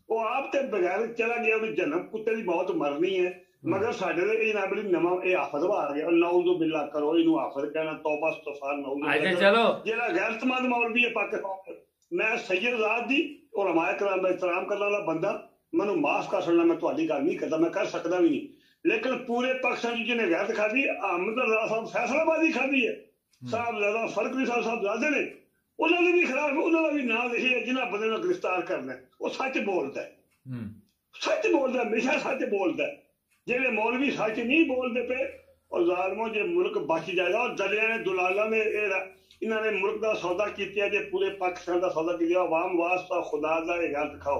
ਉਹ ਆਪ ਤੇ ਬਗੈਰ ਚਲਾ ਗਿਆ ਉਹਨੂੰ ਜਨਮ ਕੁੱਤੇ ਦੀ ਮੌਤ ਮਰਨੀ ਹੈ मगर साडे ये ना बड़ी नवा ये आफत आ गया नौज़ बिल्ला करो इनू आफत कहना तौबा इस्तगफार नौज़ चलो जेड़ा गैरतमंद मौलवी है पाकिस्तान मैं सैयद आज़ाद दी और हमारे कराम का एहतराम करने वाला बंदा मैनू माफ कर सकना मैं तुहाडी गल नहीं करता मैं कर सकदा भी नहीं लेकिन पूरे पाकिस्तान जिन्हें गैरत खाधी अहमद रज़ा साहब फैसलाबादी खाधी है साहब ज़्यादा फर्क साहब ज़्यादा ने उन्होंने भी खिलाफ उन्होंने भी ना लिखे जिन्हें बंदे को गिरफ्तार करना वो सच बोलता है हमेशा सच बोलता है जेड़े मौलवी सच नहीं बोलते पे और जालमों जे मुल्क बच जाएगा और दलिया ने दुलाला ने इन्होंने मुल्क का सौदा किया जे पूरे पाकिस्तान का सौदा किया अवाम वास्ता खुदा का गल दिखाओ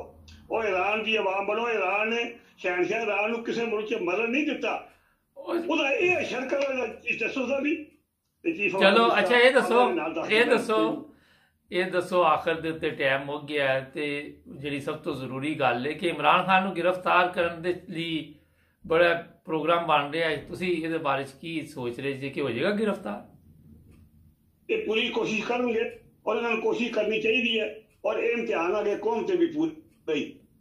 और ईरान की अवाम बनो ईरान ने शहनशाह ईरान को किसी मुल्क च मदद नहीं दिता ਉਹਦਾ ਇਹ ਸ਼ਰਕਤ ਜਸਟਿਸ ਦਾ ਵੀ ਚਲੋ ਅੱਛਾ ਇਹ ਦੱਸੋ ਆਖਰ ਦੇ ਉੱਤੇ ਟਾਈਮ ਮੁੱਕ ਗਿਆ ਤੇ ਜਿਹੜੀ ਸਭ ਤੋਂ ਜ਼ਰੂਰੀ ਗੱਲ ਹੈ ਕਿ ਇਮਰਾਨ ਖਾਨ ਨੂੰ ਗ੍ਰਿਫਤਾਰ ਕਰਨ ਦੇ ਲਈ बड़ा प्रोग्राम बन रहा है तुसी ਇਹਦੇ ਬਾਰੇ ਕੀ ਸੋਚ ਰਹੇ ਜੀ ਕਿ ਹੋ ਜਾਏਗਾ गिरफ्तार ਇਹ ਪੂਰੀ ਕੋਸ਼ਿਸ਼ ਕਰਨਗੇ और ਇਹਨਾਂ ਨੂੰ ਕੋਸ਼ਿਸ਼ ਕਰਨੀ ਚਾਹੀਦੀ ਹੈ और ਇਹ ਇਮਤਿਹਾਨ ਆ ਗਏ ਕੌਮ ਤੇ ਵੀ ਪੂਰੀ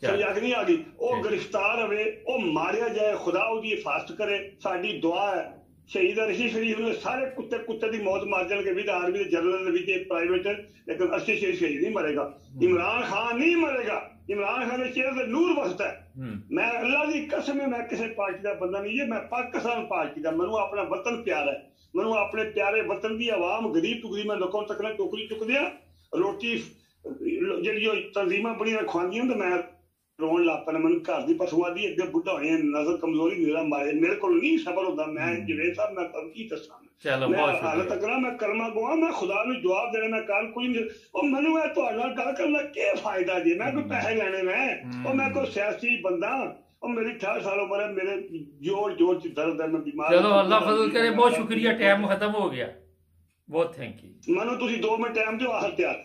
ਸਮਝ ਨਹੀਂ ਆ ਗਈ ਉਹ ਗ੍ਰਿਫਤਾਰ ਹੋਵੇ ਉਹ ਮਾਰਿਆ ਜਾਏ ਖੁਦਾ ਉਹਦੀ ਹਿਫਾਜ਼ਤ ਕਰੇ ਸਾਡੀ ਦੁਆ ਹੈ शहीद रशीद शरीफ ने सारे कुत्ते की मौत मार जाएंगे विद आर्मी के जनरल भी प्राइवेट लेकिन अर्शी शहीद नहीं मरेगा इमरान खान नहीं मरेगा इमरान खान के चेहरे पे नूर बसता है मैं अल्लाह की कसम है मैं किसी पार्टी का बंदा नहीं है मैं पाकिस्तान पार्टी का मैनू अपना वतन प्यारा है मैनू अपने प्यारे वतन की आवाम गरीब टुकड़ी मैं लोगों तक टोकरी चुकदे रोटी जी तंजीम बड़िया खुआंदियां तो मैं रोन लग पैना मैं घर की पशुआ की अगे बुढ़ा होने नजर कमजोरी मेरा मारे मेरे को नहीं सबर होता मैं जिवेद साहब मैं तब की दसा मैं हालत तक मैं कलमा गवा मैं खुदा नूं जवाब देना मैं कल कोई नहीं मैनू तुहाडे नाल गल करन दा की फायदा जी मैं कोई पैसे लेने मैं कोई सियासी बंदा और मेरी 18 साल उम्र है मेरे जोड़ च दर्द है मैं बीमार चलो अल्लाह फजल करे बहुत शुक्रिया टाइम खत्म हो गया बहुत थैंक यू मैनू तुसीं 2 मिनट टाइम दिओ आखिर तैयार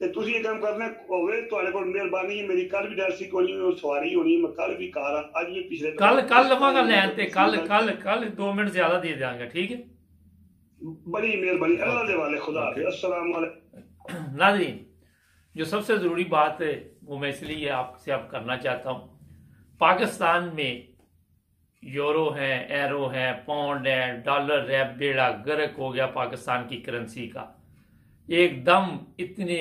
ਤੇ ਤੁਸੀਂ ਇਹ ਕੰਮ ਕਰਨਾ ਹੋਵੇ ਤੁਹਾਡੇ ਕੋਲ ਮਿਹਰਬਾਨੀ ਹੈ ਮੇਰੀ ਕੱਲ ਵੀ ਡੈਰਸੀ ਕੋਣੀ ਸਵਾਰੀ ਹੋਣੀ ਮੈਂ ਕੱਲ ਵੀ ਕਾਰ ਆ ਅੱਜ ਵੀ ਪਿਛਲੇ ਕੱਲ ਲਵਾਂਗਾ ਲੈਣ ਤੇ ਕੱਲ 2 ਮਿੰਟ ਜ਼ਿਆਦਾ ਦੇ देंगे ठीक है। बड़ी मेहरबानी अल्लाह के वाले खुदा हाफिज़ अस्सलाम वालेकुम। नाज़रीन जो सबसे ज़रूरी बात है वो मैं इसलिए आपसे अब करना चाहता हूँ, पाकिस्तान में यूरो है, एरो है, पाउंड है, डॉलर है, बेड़ा गर्क हो गया पाकिस्तान की करेंसी का एकदम। इतने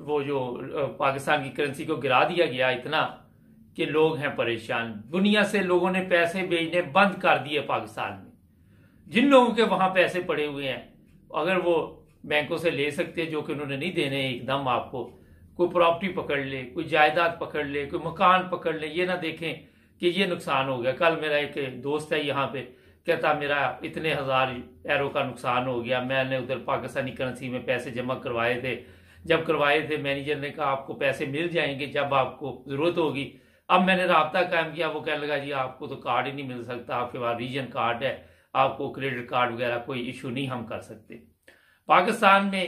वो जो पाकिस्तान की करेंसी को गिरा दिया गया इतना कि लोग हैं परेशान। दुनिया से लोगों ने पैसे भेजने बंद कर दिए पाकिस्तान में। जिन लोगों के वहां पैसे पड़े हुए हैं अगर वो बैंकों से ले सकते हैं, जो कि उन्होंने नहीं देने एकदम, आपको कोई प्रॉपर्टी पकड़ ले, कोई जायदाद पकड़ ले, कोई मकान पकड़ ले, ये ना देखें कि ये नुकसान हो गया। कल मेरा एक दोस्त है यहाँ पे कहता मेरा इतने 1000 एरो का नुकसान हो गया, मैंने उधर पाकिस्तानी करेंसी में पैसे जमा करवाए थे, जब करवाए थे मैनेजर ने कहा आपको पैसे मिल जाएंगे जब आपको जरूरत होगी। अब मैंने राब्ता कायम किया, वो कहने लगा जी आपको तो कार्ड ही नहीं मिल सकता, आपके पास रीजन कार्ड है, आपको क्रेडिट कार्ड वगैरह कोई इशू नहीं हम कर सकते। पाकिस्तान में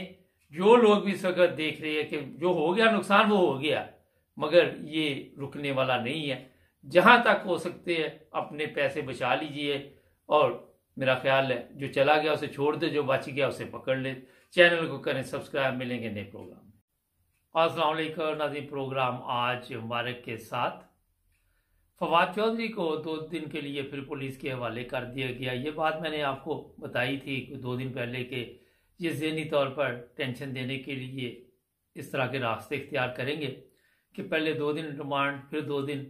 जो लोग भी इस वक्त देख रहे हैं कि जो हो गया नुकसान वो हो गया, मगर ये रुकने वाला नहीं है। जहां तक हो सकते हैं अपने पैसे बचा लीजिए और मेरा ख्याल है जो चला गया उसे छोड़ दे, जो बच गया उसे पकड़ ले। चैनल को करें सब्सक्राइब, मिलेंगे नए प्रोग्राम। अस्सलाम वालेकुम नाज़रीन, प्रोग्राम आज मुबारक के साथ फवाद चौधरी को 2 दिन के लिए फिर पुलिस के हवाले कर दिया गया। ये बात मैंने आपको बताई थी 2 दिन पहले कि ये ज़हनी तौर पर टेंशन देने के लिए इस तरह के रास्ते इख्तियार करेंगे कि पहले 2 दिन रिमांड, फिर 2 दिन,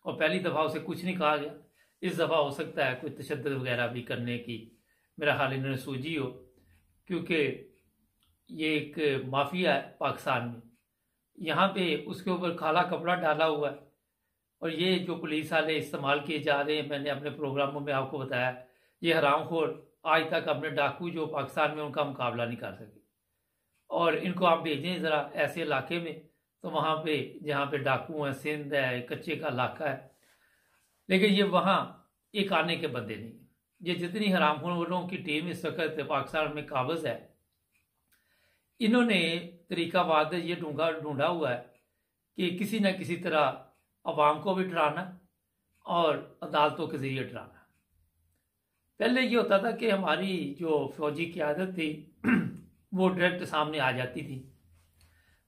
और पहली दफ़ा उसे कुछ नहीं कहा गया। इस दफ़ा हो सकता है कोई तशद्दुद वगैरह भी करने की मेरा हाल इन्होंने सूझी हो, क्योंकि ये एक माफिया है पाकिस्तान में, यहाँ पे उसके ऊपर काला कपड़ा डाला हुआ है। और ये जो पुलिस वाले इस्तेमाल किए जा रहे हैं, मैंने अपने प्रोग्रामों में आपको बताया, ये हरामखोर आज तक अपने डाकू जो पाकिस्तान में उनका मुकाबला नहीं कर सके। और इनको आप भेजें ज़रा ऐसे इलाके में, तो वहाँ पे जहाँ पे डाकू हैं, सिंध है, कच्चे का इलाका है, लेकिन ये वहाँ एक आने के बंदे नहीं। ये जितनी हरामखोरों की टीम इस वक्त पाकिस्तान में काबज़ है, इन्होंने तरीकावाद ये ढूंढा हुआ है कि किसी न किसी तरह अवाम को भी डराना और अदालतों के जरिए डराना। पहले ये होता था कि हमारी जो फौजी क़यादत थी वो डायरेक्ट सामने आ जाती थी,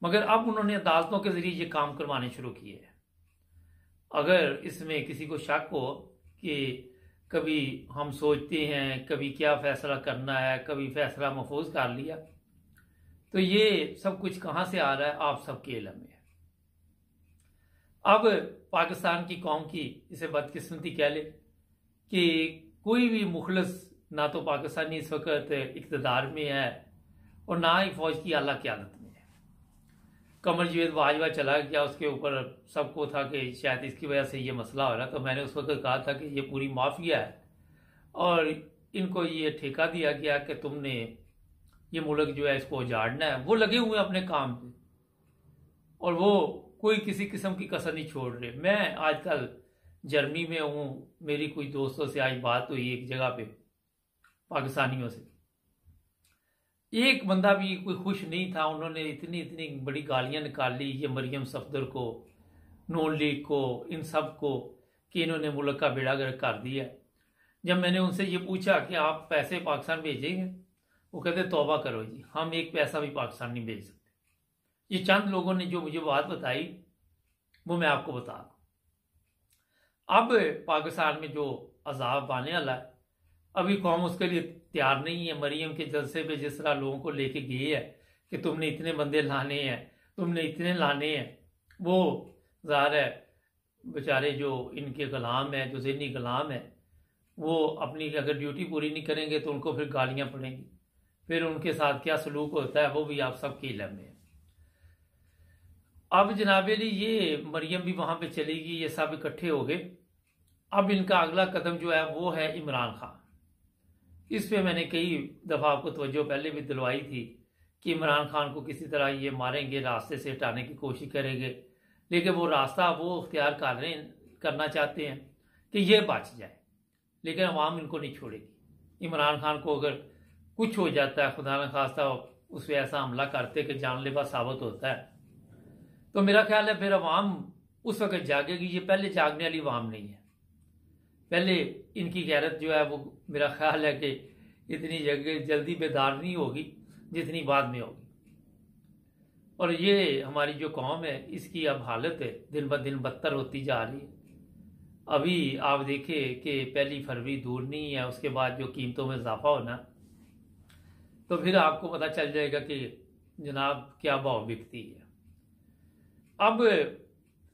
मगर अब उन्होंने अदालतों के जरिए ये काम करवाने शुरू किए हैं। अगर इसमें किसी को शक हो कि कभी हम सोचते हैं कभी क्या फैसला करना है, कभी फैसला महफूज कर लिया, तो ये सब कुछ कहाँ से आ रहा है आप सबके इल्म में है। अब पाकिस्तान की कौम की इसे बदकिस्मती कह ले कि कोई भी मुखलस ना तो पाकिस्तानी इस वक्त इक़्तिदार में है और ना ही फौज की आला क़यादत में है। कमर जवेद बाजवा चला गया, उसके ऊपर सबको था कि शायद इसकी वजह से ये मसला हो रहा, तो मैंने उस वक्त कहा था कि ये पूरी माफिया है और इनको ये ठेका दिया गया कि तुमने ये मुल्क जो है इसको उजाड़ना है। वो लगे हुए अपने काम पे और वो कोई किसी किस्म की कसर नहीं छोड़ रहे। मैं आजकल जर्मनी में हूँ, मेरी कुछ दोस्तों से आज बात हुई एक जगह पे पाकिस्तानियों से, एक बंदा भी कोई खुश नहीं था। उन्होंने इतनी इतनी बड़ी गालियां निकाली ये मरियम सफदर को, नून लीग को, इन सब को, कि इन्होंने मुल्क का बेड़ा गर्क कर दिया। जब मैंने उनसे ये पूछा कि आप पैसे पाकिस्तान भेजेंगे, वो कहते तौबा करो जी, हम एक पैसा भी पाकिस्तान नहीं भेज सकते। ये चंद लोगों ने जो मुझे बात बताई वो मैं आपको बता रहा हूं। अब पाकिस्तान में जो अजाब आने वाला है, अभी कौम उसके लिए तैयार नहीं है। मरियम के जलसे पे जिस तरह लोगों को लेके गए है कि तुमने इतने बंदे लाने हैं, तुमने इतने लाने हैं, वो ज़ाहिर है बेचारे जो इनके गुलाम है, जो ज़हनी गुलाम है, वो अपनी अगर ड्यूटी पूरी नहीं करेंगे तो उनको फिर गालियां पड़ेंगी। फिर उनके साथ क्या सलूक होता है वो भी आप सबके इल्म में है। अब जनाब अली ये मरियम भी वहां पे चलेगी, ये सब इकट्ठे हो गए। अब इनका अगला कदम जो है वो है इमरान खान। इस पे मैंने कई दफ़ा आपको तवज्जो पहले भी दिलवाई थी कि इमरान खान को किसी तरह ये मारेंगे, रास्ते से हटाने की कोशिश करेंगे, लेकिन वो रास्ता वो इख्तियार करना चाहते हैं कि ये बच जाए, लेकिन अवाम इनको नहीं छोड़ेगी। इमरान खान को अगर कुछ हो जाता है, खुदा न खास्ता उस पर ऐसा हमला करते कि जानलेवा साबित होता है, तो मेरा ख्याल है फिर अवाम उस वक्त जागेगी। ये पहले जागने वाली अवाम नहीं है। पहले इनकी गैरत जो है वो मेरा ख्याल है कि इतनी जल्दी बेदार नहीं होगी जितनी बाद में होगी। और ये हमारी जो कौम है इसकी अब हालत है दिन ब दिन बदतर होती जा रही है। अभी आप देखें कि 1 फरवरी दूर नहीं है, उसके बाद जो कीमतों में इजाफा होना, तो फिर आपको पता चल जाएगा कि जनाब क्या भाव बिकती है। अब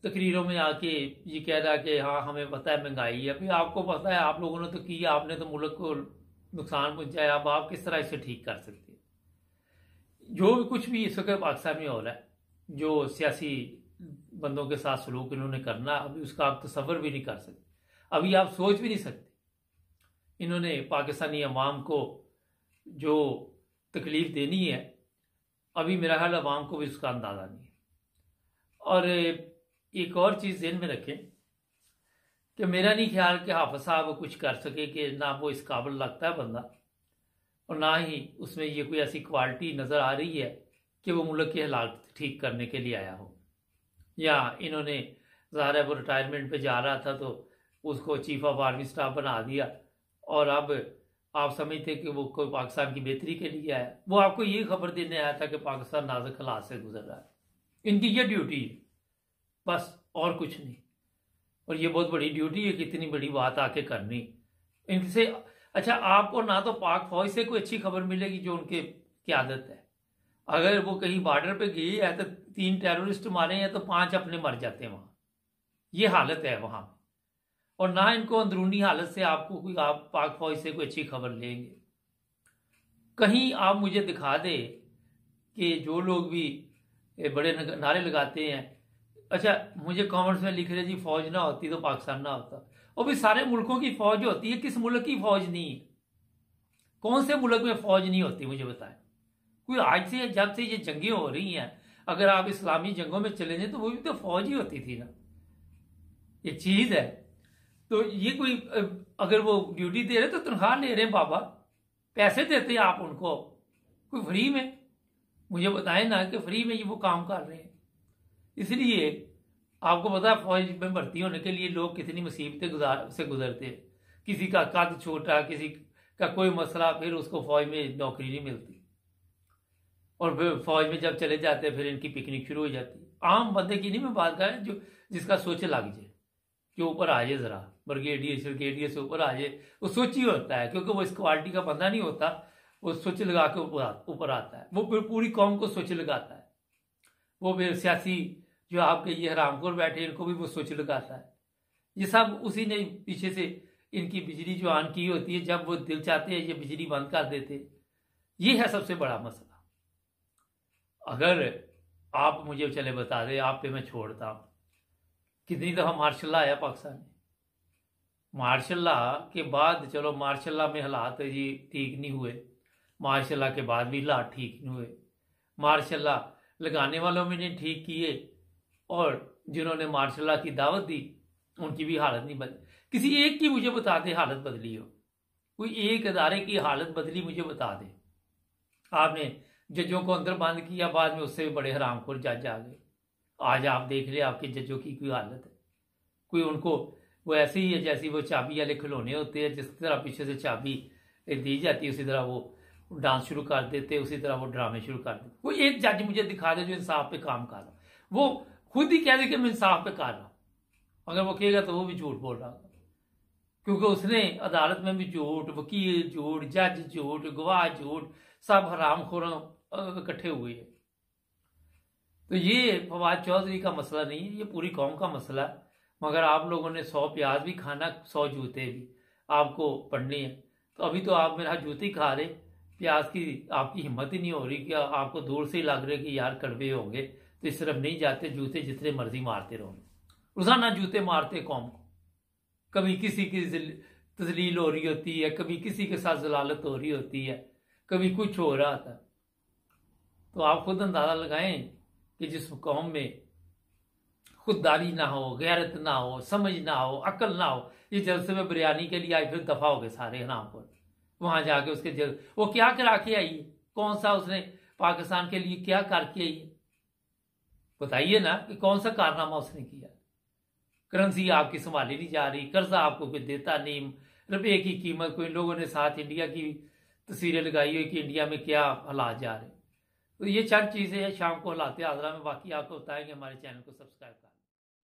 तकरीरों में आके ये कह रहा कि हाँ हमें पता है महंगाई है। अभी आपको पता है, आप लोगों ने तो किया, आपने तो मुल्क को नुकसान पहुंचाया, अब आप किस तरह इसे ठीक कर सकते हैं? जो भी कुछ भी इस वक्त पाकिस्तान में हो रहा है, जो सियासी बंदों के साथ सलूक इन्होंने करना, अभी उसका आप तसव्वुर भी नहीं कर सकते, अभी आप सोच भी नहीं सकते। इन्होंने पाकिस्तानी अवाम को जो तकलीफ देनी है, अभी मेरा ख्याल अवाम को भी उसका अंदाजा नहीं है। और एक और चीज़ ध्यान में रखें कि मेरा नहीं ख्याल कि हाफिज साहब कुछ कर सके, कि ना वो इस काबिल लगता है बंदा, और ना ही उसमें ये कोई ऐसी क्वालिटी नज़र आ रही है कि वो मुल्क के हालात ठीक करने के लिए आया हो। या इन्होंने ज़ाहिर है वो रिटायरमेंट पे जा रहा था तो उसको चीफ ऑफ आर्मी स्टाफ बना दिया, और अब आप समझते कि वो कोई पाकिस्तान की बेहतरी के लिए आया। वो आपको ये खबर देने आया था कि पाकिस्तान नाजुक हालात से गुजर रहा है। इनकी ये ड्यूटी है बस, और कुछ नहीं। और ये बहुत बड़ी ड्यूटी है कि इतनी बड़ी बात आके करनी इनसे। अच्छा, आपको ना तो पाक फौज से कोई अच्छी खबर मिलेगी जो उनके क़यादत है। अगर वो कहीं बॉर्डर पे गई है तो 3 टेररिस्ट मारे हैं तो 5 अपने मर जाते हैं वहां। ये हालत है वहां। और ना इनको अंदरूनी हालत से आपको कोई, आप पाक फौज से कोई अच्छी खबर लेंगे। कहीं आप मुझे दिखा दे कि जो लोग भी बड़े नारे लगाते हैं, अच्छा मुझे कमेंट्स में लिख रहे जी फौज ना होती तो पाकिस्तान ना होता। और भी सारे मुल्कों की फौज होती है, किस मुल्क की फौज नहीं है? कौन से मुल्क में फौज नहीं होती मुझे बताएं। कोई आज से, जब से ये जंगें हो रही हैं, अगर आप इस्लामी जंगों में चले जाए तो वो भी तो फौज ही होती थी ना। ये चीज है। तो ये कोई अगर वो ड्यूटी दे रहे तो तनख्वाह ले रहे हैं बाबा, पैसे देते हैं आप उनको, कोई फ्री में? मुझे बताएं ना कि फ्री में ये वो काम कर रहे हैं। इसलिए आपको पता है फौज में भर्ती होने के लिए लोग कितनी मुसीबतें से गुजरते हैं। किसी का कद छोटा, किसी का कोई मसला, फिर उसको फौज में नौकरी नहीं मिलती। और फिर फौज में जब चले जाते हैं फिर इनकी पिकनिक शुरू हो जाती है। आम बंदे की नहीं मैं बात कर रहा, जो जिसका सोच लग जाए, जो ऊपर आ जाए, जरा ब्रिगेडियर से ऊपर आ जाए, वो सोच ही होता है, क्योंकि वो इस क्वालिटी का बंदा नहीं होता, वो सोच लगा के ऊपर आता है। वो फिर पूरी कौम को सोच लगाता है। वो फिर सियासी जो आपके ये हरामखोर बैठे इनको भी वो सोच लगाता है। ये सब उसी ने पीछे से इनकी बिजली जो ऑन की होती है, जब वो दिल चाहते हैं ये बिजली बंद कर देते। ये है सबसे बड़ा मसला। अगर आप मुझे चले बता दें, आप पे मैं छोड़ता हूं, कितनी दफा मार्शल लॉ आया पाकिस्तान में। मार्शल लॉ के बाद, चलो मार्शल लॉ में हालात जी ठीक नहीं हुए, मार्शल लॉ के बाद भी हालात ठीक नहीं हुए। मार्शल लॉ लगाने वालों में ने ठीक किए, और जिन्होंने मार्शल लॉ की दावत दी उनकी भी हालत नहीं बदली। किसी एक की मुझे बता दे हालत बदली हो, कोई एक अदारे की हालत बदली मुझे बता दे। आपने जजों को अंदर बंद किया, बाद में उससे भी बड़े हरामखोर जज आ गए। आज आप देख रहे आपके जजों की कोई हालत है? कोई उनको वो ऐसे ही है जैसी वो चाबी वाले खिलौने होते हैं, जिस तरह पीछे से चाबी दी जाती है उसी तरह वो डांस शुरू कर देते, उसी तरह वो ड्रामे शुरू कर देते। कोई एक जज मुझे दिखा दे जो इंसाफ पे काम कर रहा, वो खुद ही कह दे कि मैं इंसाफ पे कर रहा हूं। अगर वो कहेगा तो वो भी झूठ बोल रहा है, क्योंकि उसने अदालत में भी झूठ, वकील झूठ, जज झूठ, गवाह झूठ, सब हरामखोरों इकट्ठे हुए हैं। तो ये फवाद चौधरी का मसला नहीं है, ये पूरी कौम का मसला है। मगर आप लोगों ने 100 प्याज भी खाना, 100 जूते भी आपको पड़ने हैं। तो अभी तो आप मेरा जूते खा रहे, प्याज की आपकी हिम्मत ही नहीं हो रही कि आपको दूर से ही लग रहे कि यार कड़वे होंगे, तो इस तरफ नहीं जाते, जूते जितने मर्जी मारते रहो। रोजाना जूते मारते कौम को। कभी किसी की तजलील हो रही होती है, कभी किसी के साथ जलालत हो रही होती है, कभी कुछ हो रहा था। तो आप खुद अंदाजा लगाएं कि जिस कौम में खुददारी ना हो, गैरत ना हो, समझ ना हो, अकल ना हो, ये जलसे में बिरयानी के लिए आई, फिर दफा हो गए सारे नाम पर। वहां जाके उसके वो क्या करा के आई, कौन सा उसने पाकिस्तान के लिए क्या करके आई है? बताइए ना कि कौन सा कारनामा उसने किया। करेंसी आपकी संभाली नहीं जा रही, कर्जा आपको कोई देता नहीं, रुपये की कीमत को इन लोगों ने साथ इंडिया की तस्वीरें लगाई हुई कि इंडिया में क्या हालात जा रहे हैं। तो ये चंद चीजें शाम को हालात हाजरा में, बाकी आपको बताएंगे। हमारे चैनल को सब्सक्राइब करें।